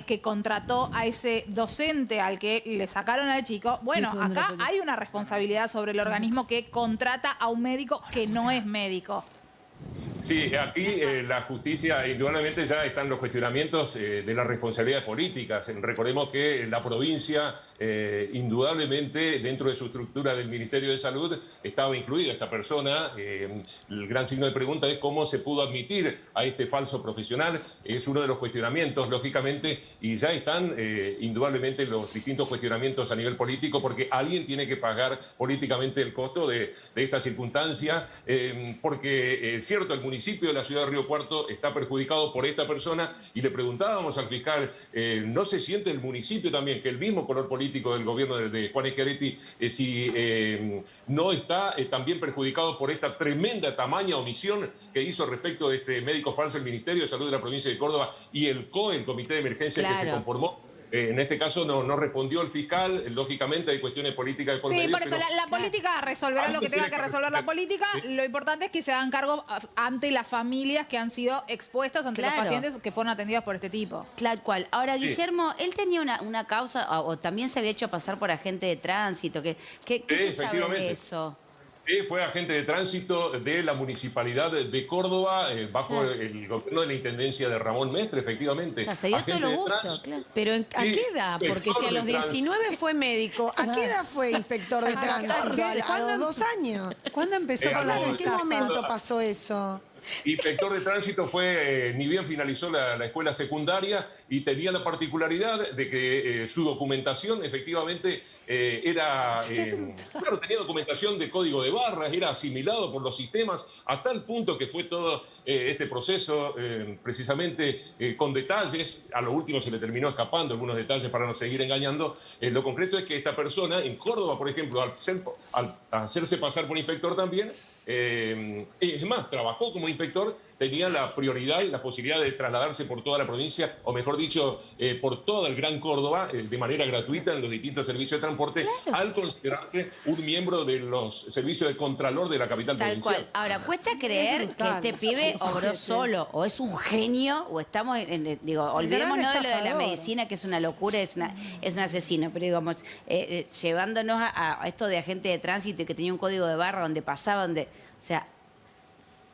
que contrató a ese docente al que le sacaron al chico. Bueno, acá hay una responsabilidad sobre el organismo que contrata a un médico que no es médico. Sí, aquí la justicia, indudablemente ya están los cuestionamientos de las responsabilidades políticas. Recordemos que la provincia, indudablemente, dentro de su estructura del Ministerio de Salud, estaba incluida esta persona. El gran signo de pregunta es cómo se pudo admitir a este falso profesional. Es uno de los cuestionamientos, lógicamente, y ya están indudablemente los distintos cuestionamientos a nivel político, porque alguien tiene que pagar políticamente el costo de esta circunstancia, porque es cierto, el municipio de la ciudad de Río Cuarto está perjudicado por esta persona y le preguntábamos al fiscal, ¿no se siente el municipio también, que el mismo color político del gobierno de Juan Schiaretti, si no está también perjudicado por esta tremenda tamaña omisión que hizo respecto de este médico falso el Ministerio de Salud de la provincia de Córdoba y el COE, el Comité de Emergencia que se conformó? En este caso no respondió el fiscal, lógicamente hay cuestiones políticas de por medio. Sí, por eso la política resolverá lo que tenga que resolver la política. Lo importante es que se hagan cargo ante las familias que han sido expuestas, ante los pacientes que fueron atendidos por este tipo. Tal cual. Ahora, Guillermo, él tenía una causa, o también se había hecho pasar por agente de tránsito. ¿Qué se sabe de eso? Fue agente de tránsito de la Municipalidad de Córdoba, bajo el gobierno de la Intendencia de Ramón Mestre, efectivamente. Se dio todos los gustos, claro. Pero ¿a qué edad? Porque si a los 19 fue médico, ¿a qué edad fue inspector de tránsito? ¿A los 2 años? ¿Cuándo empezó con ¿En qué momento pasó eso? Inspector de tránsito fue, ni bien finalizó la escuela secundaria y tenía la particularidad de que su documentación efectivamente era, claro, tenía documentación de código de barras, era asimilado por los sistemas, a tal punto que fue todo este proceso precisamente con detalles. A lo último se le terminó escapando algunos detalles para no seguir engañando. Lo concreto es que esta persona en Córdoba, por ejemplo, al hacerse pasar por inspector también, Es más, trabajó como inspector, tenía la prioridad y la posibilidad de trasladarse por toda la provincia, o mejor dicho, por todo el Gran Córdoba, de manera gratuita en los distintos servicios de transporte, al considerarse un miembro de los servicios de contralor de la capital provincial. Tal cual. Ahora, cuesta creer que este pibe obró solo, o es un genio, o estamos, olvidémonos de lo de la medicina, que es una locura, es un asesino, pero digamos, llevándonos a esto de agente de tránsito y que tenía un código de barra donde pasaba, o sea,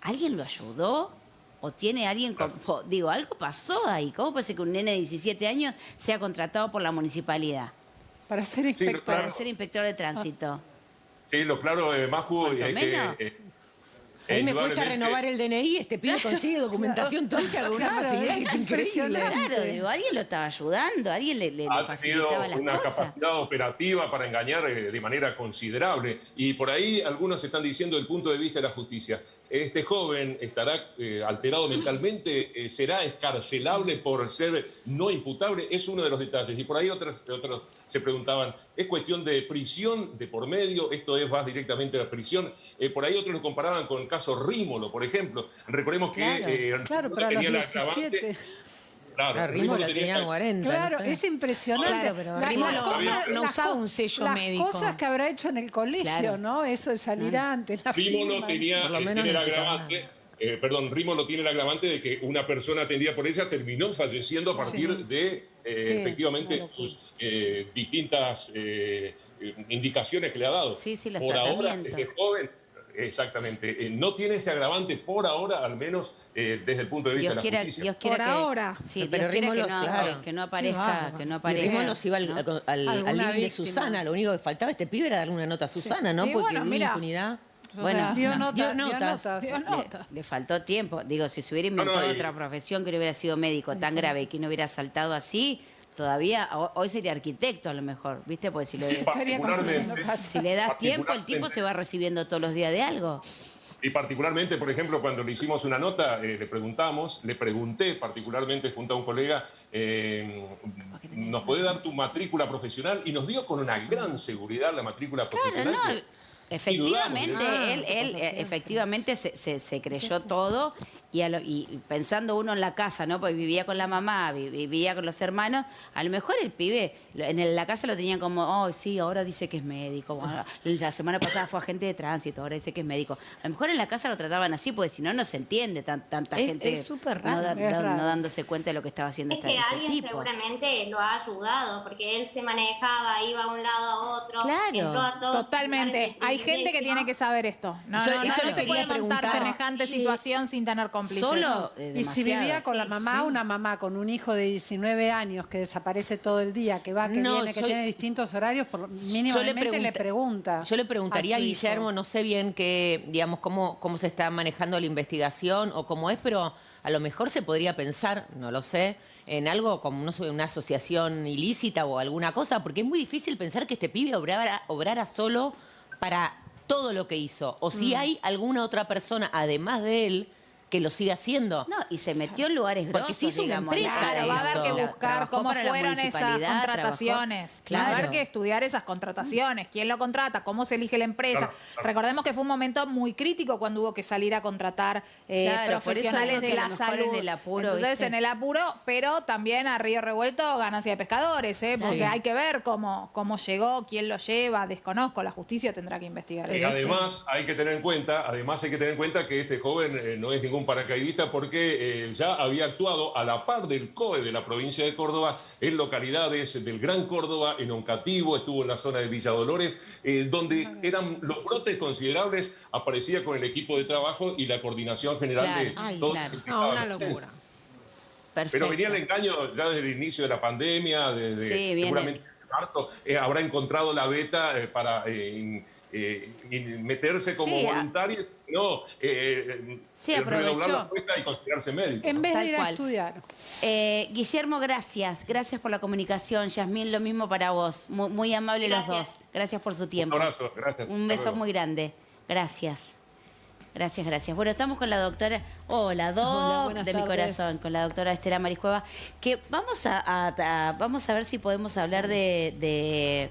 ¿alguien lo ayudó? ¿O tiene alguien algo pasó ahí? ¿Cómo puede ser que un nene de 17 años sea contratado por la municipalidad? Para ser inspector. Para ser inspector de tránsito. Sí, lo claro, Maju, es que... Ahí me cuesta renovar el DNI, este pibe consigue documentación tocha con una facilidad que es increíble. Claro, alguien lo estaba ayudando, alguien le facilitaba las cosas. Una capacidad operativa para engañar de manera considerable. Y por ahí algunos están diciendo el punto de vista de la justicia. Este joven estará alterado mentalmente, será escarcelable por ser no imputable, es uno de los detalles. Y por ahí otros se preguntaban, ¿es cuestión de prisión de por medio? ¿Esto va directamente a la prisión? Por ahí otros lo comparaban con el caso Rímolo, por ejemplo. Recordemos que pero tenía los la agravante... 17. Claro, Rímolo tenía 40. Claro, no sé. es impresionante. Claro, pero Rímolo no usaba un sello médico. Las cosas que habrá hecho en el colegio, ¿no? Eso de salir antes. Rímolo tiene el agravante. Rímolo tiene el agravante de que una persona atendida por ella terminó falleciendo a partir de efectivamente sus distintas indicaciones que le ha dado. Los por ahora, tratamientos. este joven, exactamente, no tiene ese agravante por ahora, al menos desde el punto de vista de la justicia. Dios quiera por ahora. Sí, pero Dios quiera Rímolo, que no aparezca. Rímolo se iba al living de Susana, lo único que faltaba a este pibe era darle una nota a Susana, ¿no? Porque dio impunidad. Bueno, dio notas. Le faltó tiempo. Digo, si se hubiera inventado otra profesión que no hubiera sido médico tan grave y que no hubiera saltado así, todavía, hoy sería arquitecto a lo mejor, ¿viste? Porque si le das tiempo, el tipo se va recibiendo todos los días de algo. Y particularmente, por ejemplo, cuando le hicimos una nota, le pregunté particularmente junto a un colega, ¿nos puede dar tu matrícula profesional? Y nos dio con una gran seguridad la matrícula profesional. Claro, efectivamente, él efectivamente se creyó todo y pensando uno en la casa, ¿no? Porque vivía con la mamá, vivía con los hermanos, a lo mejor el pibe en la casa lo tenían como, oh, sí, ahora dice que es médico, bueno, la semana pasada fue agente de tránsito, ahora dice que es médico. A lo mejor en la casa lo trataban así, porque si no, no se entiende tanta gente. Es súper raro. No dándose cuenta de lo que estaba haciendo este tipo. Es que alguien seguramente lo ha ayudado, porque él se manejaba, iba a un lado a otro. Claro. Totalmente. Hay gente que tiene que saber esto. No se puede montar semejante situación sin tener cómplices. Solo, y si vivía con la mamá, una mamá con un hijo de 19 años que desaparece todo el día, que va, que viene, que tiene distintos horarios, mínimamente le pregunta. Yo le preguntaría a Guillermo, no sé bien digamos, cómo se está manejando la investigación o cómo es, pero a lo mejor se podría pensar, no lo sé, en algo como una asociación ilícita o alguna cosa, porque es muy difícil pensar que este pibe obrara solo para todo lo que hizo. O si hay alguna otra persona, además de él, que lo siga haciendo. No, y se metió en lugares grosos, porque se hizo una empresa. Claro, va a haber que buscar cómo fueron esas contrataciones. Va a haber que estudiar esas contrataciones. ¿Quién lo contrata? ¿Cómo se elige la empresa? Recordemos que fue un momento muy crítico cuando hubo que salir a contratar profesionales de la salud. En el apuro, entonces, ¿viste? en el apuro, pero también a río revuelto, ganancia de pescadores, porque hay que ver cómo llegó, quién lo lleva. Desconozco, la justicia tendrá que investigar eso. Además, hay que tener en cuenta que este joven no es ningún paracaidista porque ya había actuado a la par del COE de la provincia de Córdoba en localidades del Gran Córdoba, en Oncativo, estuvo en la zona de Villa Dolores, donde eran los brotes considerables, aparecía con el equipo de trabajo y la coordinación general de todos. Una locura. Perfecto. Pero venía el engaño ya desde el inicio de la pandemia, seguramente marzo, habrá encontrado la beta para meterse como voluntario, redoblar la apuesta y considerarse médico. En vez de ir a estudiar. Guillermo, gracias por la comunicación. Yasmín, lo mismo para vos. Muy amable los dos. Gracias por su tiempo. Un abrazo, gracias. Un beso muy grande. Gracias. Bueno, estamos con la doctora, la doc de mi corazón, con la doctora Estela Mariscueva, que vamos a ver si podemos hablar de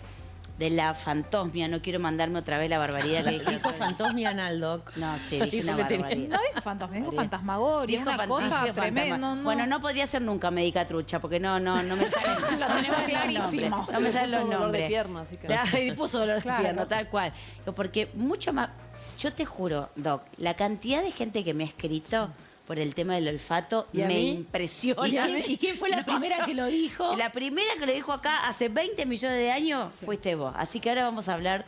de la fantosmia. No quiero mandarme otra vez la barbaridad que dijo fantosmia anal, doc. No, sí, dije una barbaridad. No dijo fantasma, dijo fantasmagoria, una cosa tremenda. Bueno, no podría ser nunca médica trucha, porque no me salen lo tenemos clarísimo. No me salen los dolor nombres. de pierna, así que... Y puso dolor de pierna, tal cual. Porque mucho más... Yo te juro, Doc, la cantidad de gente que me ha escrito... por el tema del olfato, me impresiona. ¿Y quién fue la primera que lo dijo? La primera que lo dijo acá hace 20 millones de años fuiste vos. Así que ahora vamos a hablar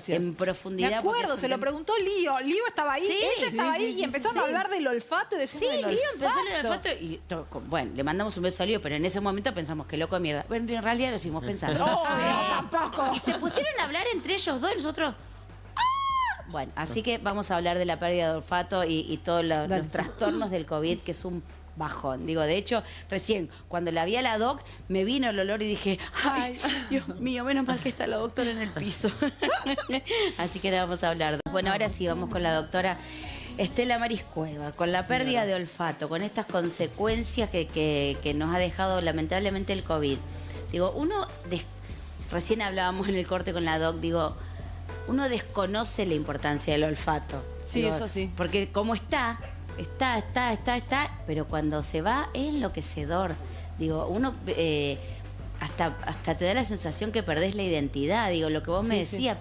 en profundidad. Me acuerdo, se lo preguntó Lío. Lío estaba ahí, ella estaba ahí y empezaron a hablar del olfato y de Lío empezó el olfato y bueno, le mandamos un beso a Lío, pero en ese momento pensamos que loco de mierda. Bueno, en realidad lo seguimos pensando. No, tampoco. Y se pusieron a hablar entre ellos dos y nosotros... Bueno, así que vamos a hablar de la pérdida de olfato y todos los trastornos del COVID, que es un bajón. Digo, de hecho, recién cuando la vi a la doc, me vino el olor y dije, ay, Dios mío, menos mal que está la doctora en el piso. Así que ahora vamos a hablar. Bueno, ahora sí, vamos con la doctora Estela Maris Cueva, con la pérdida de olfato, con estas consecuencias que nos ha dejado lamentablemente el COVID. Digo, recién hablábamos en el corte con la doc, digo, uno desconoce la importancia del olfato. Sí, digo, eso sí. Porque como está, pero cuando se va es enloquecedor. Digo, uno hasta te da la sensación que perdés la identidad. Digo, lo que vos me decías,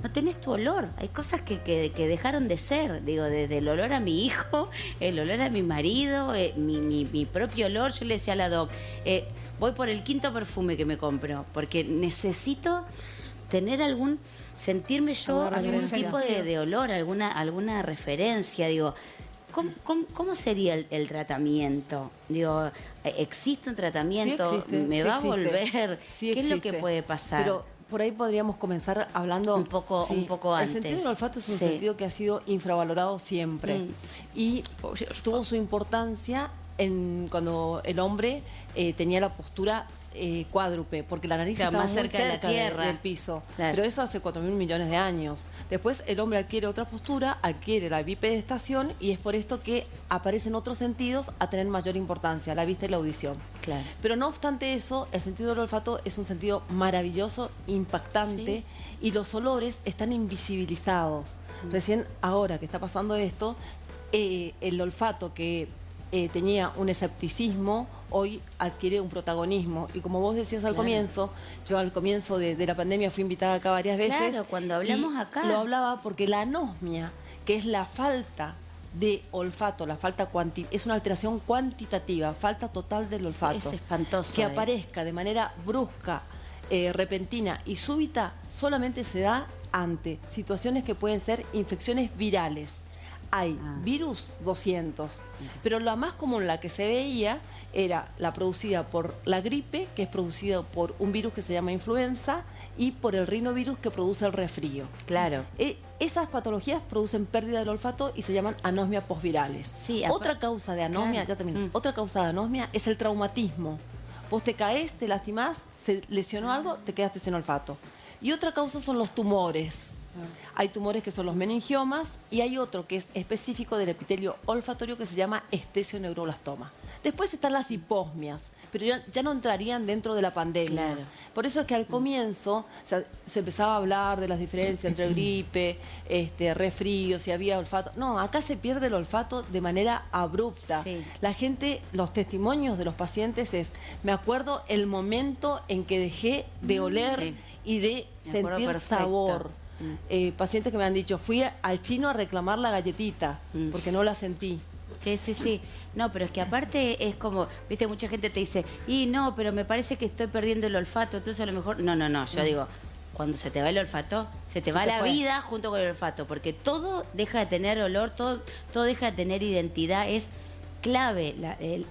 no tenés tu olor. Hay cosas que dejaron de ser. Digo, desde el olor a mi hijo, el olor a mi marido, mi propio olor. Yo le decía a la doc, voy por el 5.º perfume que me compro, porque necesito tener sentirme yo algún tipo de olor, alguna referencia. Digo, ¿cómo sería el tratamiento? Digo, ¿existe un tratamiento? Sí existe, ¿Me va a volver? Sí ¿Qué es lo que puede pasar? Pero por ahí podríamos comenzar hablando un poco antes. El sentido del olfato es un sentido que ha sido infravalorado siempre y tuvo su importancia cuando el hombre tenía la postura cuádruple, porque la nariz estaba más muy cerca de la tierra, del piso. Claro. Pero eso hace 4.000 millones de años. Después el hombre adquiere otra postura, adquiere la bipedestación y es por esto que aparecen otros sentidos a tener mayor importancia, la vista y la audición. Claro. Pero no obstante eso, el sentido del olfato es un sentido maravilloso, impactante y los olores están invisibilizados. Recién ahora que está pasando esto, el olfato que tenía un escepticismo, hoy adquiere un protagonismo. Y como vos decías al comienzo, yo al comienzo de la pandemia fui invitada acá varias veces. Claro, cuando hablamos acá. Lo hablaba porque la anosmia, que es la falta de olfato, es una alteración cuantitativa, falta total del olfato. Es espantoso. Que aparezca de manera brusca, repentina y súbita, solamente se da ante situaciones que pueden ser infecciones virales. Hay virus 200, pero la más común, la que se veía, era la producida por la gripe, que es producida por un virus que se llama influenza, y por el rinovirus, que produce el resfrío. Claro. Esas patologías producen pérdida del olfato y se llaman anosmias posvirales. Sí, otra causa de anosmia, ya termino, otra causa de anosmia es el traumatismo. Vos te caes, te lastimás, se lesionó algo, te quedaste sin olfato. Y otra causa son los tumores. Hay tumores que son los meningiomas y hay otro que es específico del epitelio olfatorio que se llama estesioneuroblastoma. Después están las hiposmias, pero ya no entrarían dentro de la pandemia. Claro. Por eso es que al comienzo se empezaba a hablar de las diferencias entre gripe, resfrío, si había olfato. No, acá se pierde el olfato de manera abrupta. Sí. La gente, los testimonios de los pacientes me acuerdo el momento en que dejé de oler y de sentir sabor. Pacientes que me han dicho, fui al chino a reclamar la galletita porque no la sentí. Sí. No, pero es que aparte es como, viste, mucha gente te dice, no, pero me parece que estoy perdiendo el olfato, entonces a lo mejor... No, yo digo, cuando se te va el olfato, se te va la vida junto con el olfato, porque todo deja de tener olor, todo deja de tener identidad, es clave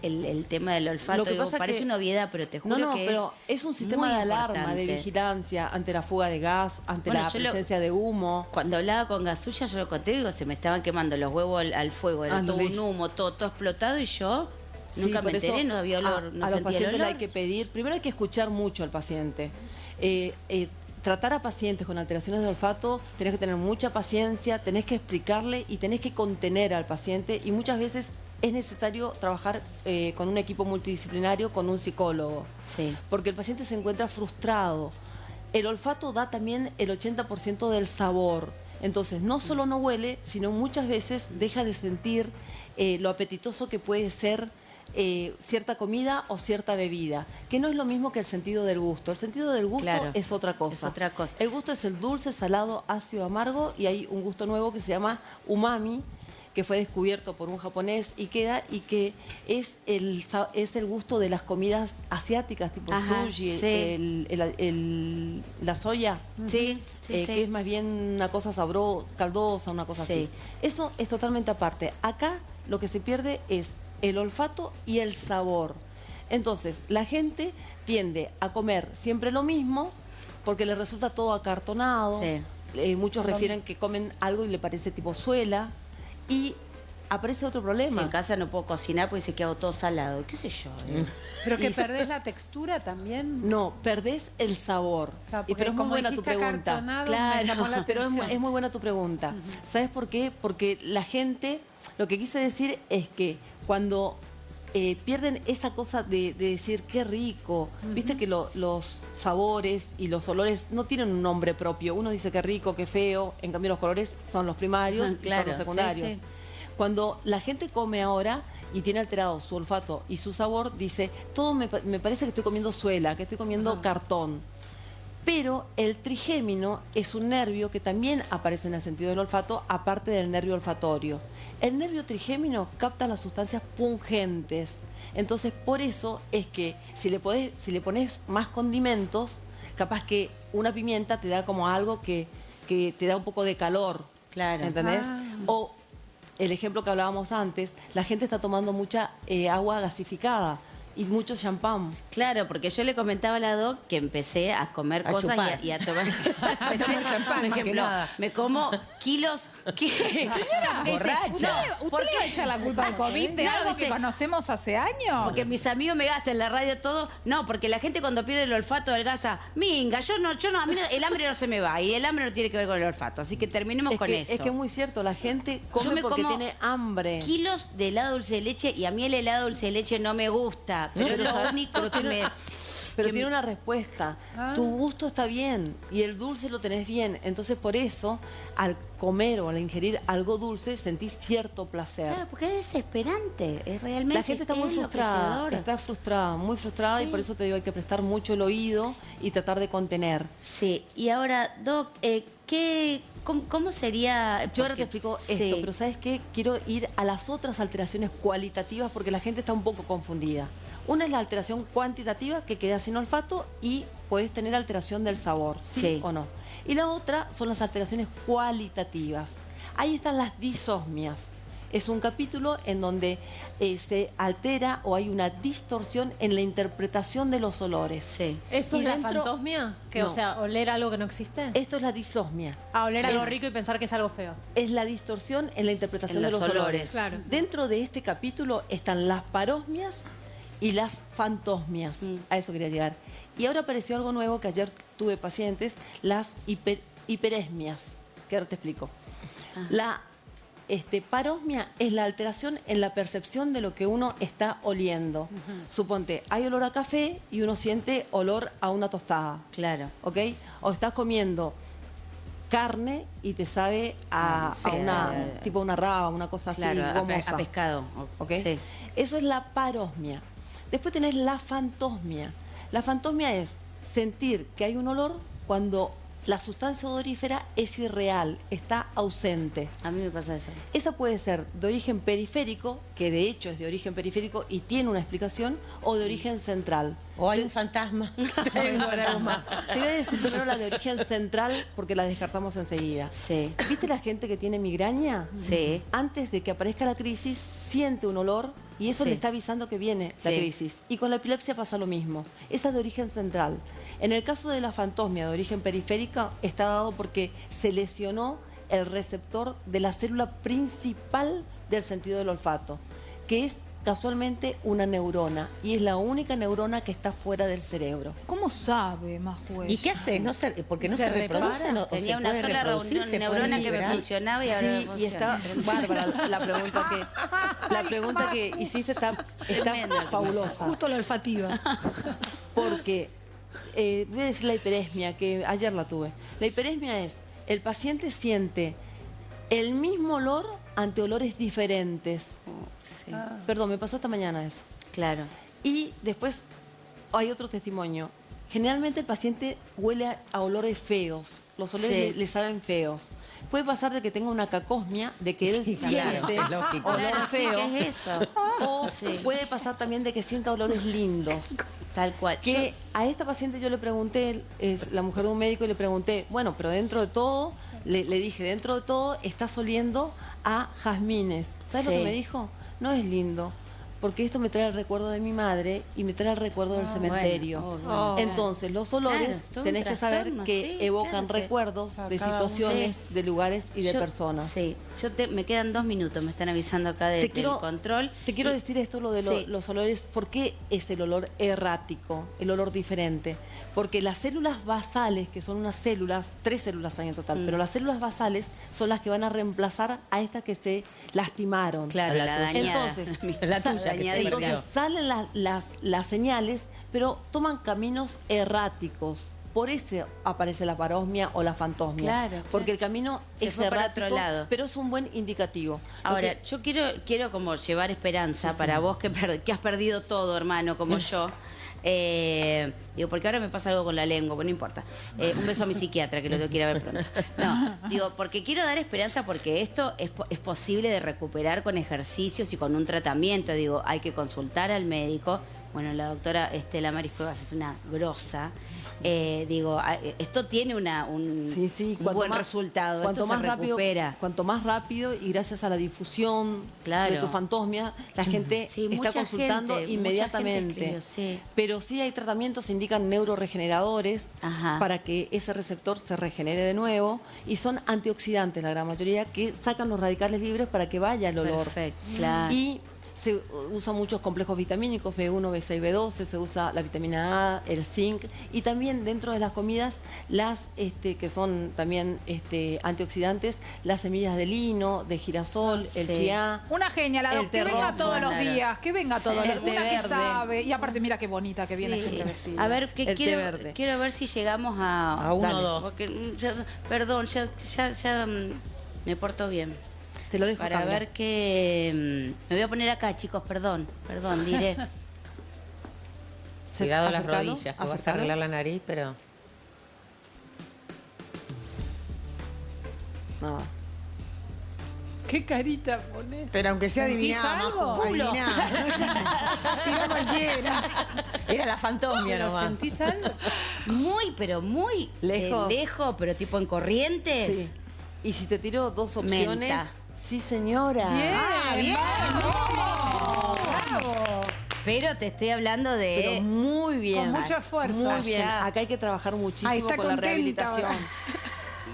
el tema del olfato. Lo que digo, pasa parece una obviedad, pero te juro que pero es un sistema de alarma, de vigilancia ante la fuga de gas, ante la presencia de humo. Cuando hablaba con Gasulla, yo lo conté, digo, se me estaban quemando los huevos al fuego, era todo un humo, todo explotado y yo nunca me enteré, no había olor, no a los sentía pacientes el olor. hay que pedir, primero hay que escuchar mucho al paciente. Tratar a pacientes con alteraciones de olfato, tenés que tener mucha paciencia, tenés que explicarle y tenés que contener al paciente y muchas veces es necesario trabajar con un equipo multidisciplinario, con un psicólogo. Sí. Porque el paciente se encuentra frustrado. el olfato da también el 80% del sabor. Entonces, no solo no huele, sino muchas veces deja de sentir lo apetitoso que puede ser cierta comida o cierta bebida, que no es lo mismo que el sentido del gusto. El sentido del gusto es otra cosa. Es otra cosa. El gusto es el dulce, salado, ácido, amargo, y hay un gusto nuevo que se llama umami, que fue descubierto por un japonés Ikeda, y que es el gusto de las comidas asiáticas, tipo sushi, la soya, que es más bien una cosa sabrosa, caldosa, una cosa así. Eso es totalmente aparte. Acá lo que se pierde es el olfato y el sabor. Entonces, la gente tiende a comer siempre lo mismo porque le resulta todo acartonado. Muchos refieren que comen algo y le parece tipo suela. Y aparece otro problema. En casa no puedo cocinar porque dice que hago todo salado. ¿Qué sé yo? ¿Pero que perdés la textura también? No, perdés el sabor. Claro, pero es muy buena tu pregunta. Me llamó la pero atención. es muy buena tu pregunta. ¿Sabes por qué? Porque la gente, lo que quise decir es que cuando pierden esa cosa de decir qué rico, viste que los sabores y los olores no tienen un nombre propio. Uno dice qué rico, qué feo, en cambio los colores son los primarios y son los secundarios. Cuando la gente come ahora y tiene alterado su olfato y su sabor, dice, todo me parece que estoy comiendo suela, que estoy comiendo cartón. Pero el trigémino es un nervio que también aparece en el sentido del olfato, aparte del nervio olfatorio. El nervio trigémino capta las sustancias pungentes. Entonces, por eso es que si le pones más condimentos, capaz que una pimienta te da como algo que te da un poco de calor. Claro. ¿Entendés? O el ejemplo que hablábamos antes, la gente está tomando mucha agua gasificada y mucho champán. Claro, porque yo le comentaba a la doc que empecé a comer cosas y a tomar champán, por ejemplo, me como kilos. Señora, borracha. ¿Usted le va a echar la culpa al COVID de algo que conocemos hace años? Porque mis amigos me gastan en la radio todo. No, porque la gente cuando pierde el olfato adelgaza. Minga, yo no, a mí el hambre no se me va y el hambre no tiene que ver con el olfato. Así que terminemos con eso. Es que es muy cierto, la gente come porque tiene hambre. Kilos de helado dulce de leche y a mí el helado dulce de leche no me gusta. Pero es lo único que me... Pero tiene una respuesta. Tu gusto está bien y el dulce lo tenés bien. Entonces, por eso, al comer o al ingerir algo dulce, sentís cierto placer. Claro, porque es desesperante. Es realmente... La gente está muy frustrada. Está frustrada, muy frustrada, y por eso te digo, hay que prestar mucho el oído y tratar de contener. Sí. Y ahora, Doc, ¿cómo sería...? Yo ahora te explico esto, pero ¿sabes qué? Quiero ir a las otras alteraciones cualitativas porque la gente está un poco confundida. Una es la alteración cuantitativa, que queda sin olfato y puedes tener alteración del sabor, ¿sí o no? Y la otra son las alteraciones cualitativas. Ahí están las disosmias. Es un capítulo en donde se altera o hay una distorsión en la interpretación de los olores. ¿Eso es la fantosmia? O sea, oler algo que no existe. Esto es la disosmia. Oler algo rico y pensar que es algo feo. Es la distorsión en la interpretación de los olores. Claro. Dentro de este capítulo están las parosmias y las fantosmias. A eso quería llegar. Y ahora apareció algo nuevo que ayer tuve pacientes, las hiperesmias, que ahora te explico. La parosmia es la alteración en la percepción de lo que uno está oliendo. Suponte, hay olor a café y uno siente olor a una tostada. Claro. ¿Ok? O estás comiendo carne y te sabe tipo una raba, una cosa así, gomosa. A pescado. ¿Ok? Sí. Eso es la parosmia. Después tenés la fantosmia. La fantosmia es sentir que hay un olor cuando la sustancia odorífera es irreal, está ausente. A mí me pasa eso. Esa puede ser de origen periférico, que de hecho es de origen periférico y tiene una explicación, o de origen central. O hay un fantasma. Te voy a decir primero la de origen central porque la descartamos enseguida. ¿Viste la gente que tiene migraña? Antes de que aparezca la crisis, siente un olor y eso le está avisando que viene la crisis. Y con la epilepsia pasa lo mismo. Esa es de origen central. En el caso de la fantosmia de origen periférica, está dado porque se lesionó el receptor de la célula principal del sentido del olfato, que es casualmente una neurona, y es la única neurona que está fuera del cerebro. ¿Cómo sabe, Majuez? ¿Y qué hace? ¿Porque no se reproduce? Tenía una sola neurona que me funcionaba y ahora no funciona. Y está bárbara la pregunta que hiciste está fabulosa. Justo la olfativa. Porque voy a decir la hiperesmia, que ayer la tuve. La hiperesmia es, el paciente siente el mismo olor ante olores diferentes. Sí. Perdón, me pasó esta mañana eso. Claro. Y después hay otro testimonio. Generalmente el paciente huele a olores feos. Los olores le saben feos. Puede pasar de que tenga una cacosmia, de que él siente olor feo. ¿Qué es eso? O puede pasar también de que sienta olores lindos. Tal cual. Que a esta paciente yo le pregunté, es la mujer de un médico, y le pregunté, bueno, pero dentro de todo, le dije, dentro de todo estás oliendo a jazmines. ¿Sabes lo que me dijo? No es lindo, porque esto me trae el recuerdo de mi madre y me trae el recuerdo del cementerio. Entonces, los olores tenés que saber que evocan recuerdos de situaciones, de lugares y de personas. Sí, me quedan 2 minutos, me están avisando acá del control. Te quiero decir esto, lo de los olores, ¿por qué es el olor errático, el olor diferente? Porque las células basales, que son unas células, 3 células hay en total, pero las células basales son las que van a reemplazar a estas que se lastimaron. Claro, la dañada. Entonces, la tuya. Entonces salen las señales, pero toman caminos erráticos. Por eso aparece la parosmia o la fantosmia. Claro. Porque el camino es errático, pero es un buen indicativo. Ahora, yo quiero como llevar esperanza para vos que has perdido todo, hermano, como yo. Digo, porque ahora me pasa algo con la lengua, pero no importa. Un beso a mi psiquiatra, que lo tengo que ir a ver pronto. No, digo, porque quiero dar esperanza porque esto es posible de recuperar con ejercicios y con un tratamiento. Digo, hay que consultar al médico. Bueno, la doctora Estela Maris Cuevas es una grosa. Digo, esto tiene un buen resultado. Cuanto esto más recupera. Cuanto más rápido y gracias a la difusión de tu fantosmia, la gente está consultando inmediatamente. Pero sí hay tratamientos, se indican neuroregeneradores para que ese receptor se regenere de nuevo, y son antioxidantes la gran mayoría, que sacan los radicales libres para que vaya el olor. Perfecto, claro. Y se usan muchos complejos vitamínicos, B1, B6, B12, se usa la vitamina A, el zinc, y también dentro de las comidas, las que son también antioxidantes, las semillas de lino, de girasol, el chiá. Una genia, la doctora, que venga todos los días, que venga todos los días, una que sabe. Y aparte, mira qué bonita que viene siempre vestida. A ver, quiero ver si llegamos a 1 o 2. Porque, perdón, ya me porto bien. Te lo dejo para ver que... me voy a poner acá, chicos, perdón, diré. Cuidado las rodillas, que vas a arreglar la nariz, pero... Nada. ¿Qué carita pones? Pero aunque sea adivinada, adivinada. Tira cualquiera. Era la fantomia nomás. ¿Sentís algo? Pero muy lejos, pero tipo en Corrientes. Sí. Y si te tiro 2 opciones... Menta. Sí, señora. Bien, bravo. Pero te estoy hablando de... Pero muy bien. Con mucho esfuerzo. Muy bien. Acá hay que trabajar muchísimo con la rehabilitación. Ahora.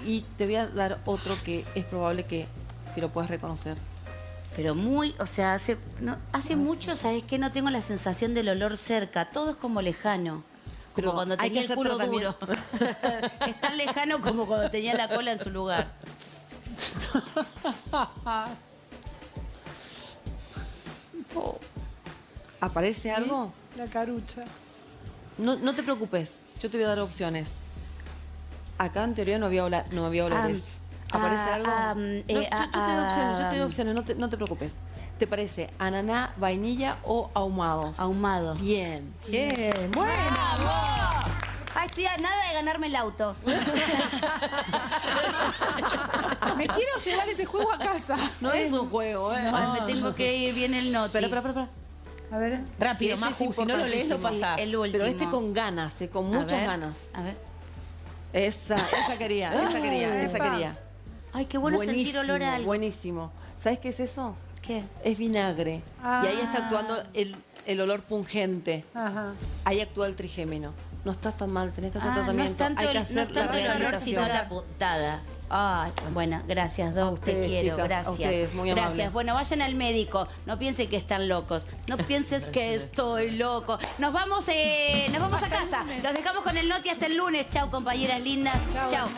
Y te voy a dar otro que es probable que lo puedas reconocer. Pero muy, o sea, hace mucho, ¿sabes qué? No tengo la sensación del olor cerca. Todo es como lejano. Como cuando tenía el culo duro. Es tan lejano como cuando tenía la cola en su lugar. ¿Aparece algo? La carucha. No te preocupes, yo te voy a dar opciones. Acá en teoría no había olores. ¿Aparece algo? Yo te doy opciones, no te preocupes. ¿Te parece ananá, vainilla o ahumados? Ahumados. Bien. Bien, buena. Ay, estoy a nada de ganarme el auto. Me quiero llevar ese juego a casa. No es un juego, ¿eh? No, me tengo que ir bien el noti. Espera. A ver. Rápido, más si no lo lees, lo pasás. El último. Pero con ganas, con muchas ganas. A ver. Esa quería. Ay, qué bueno sentir olor a algo. Buenísimo. ¿Sabes qué es eso? ¿Qué? Es vinagre. Y ahí está actuando el olor pungente. Ahí actúa el trigémino. No estás tan mal, tenés que hacer tratamiento. No es tanto el olor, sino la puntada. Ay, bueno, gracias, Doc, te quiero, chicas, gracias. A ustedes, muy gracias. amable. Bueno, vayan al médico, no piensen que están locos, no pienses que estoy loco. Nos vamos a casa, los dejamos con el noti hasta el lunes. Chau, compañeras lindas. Chau.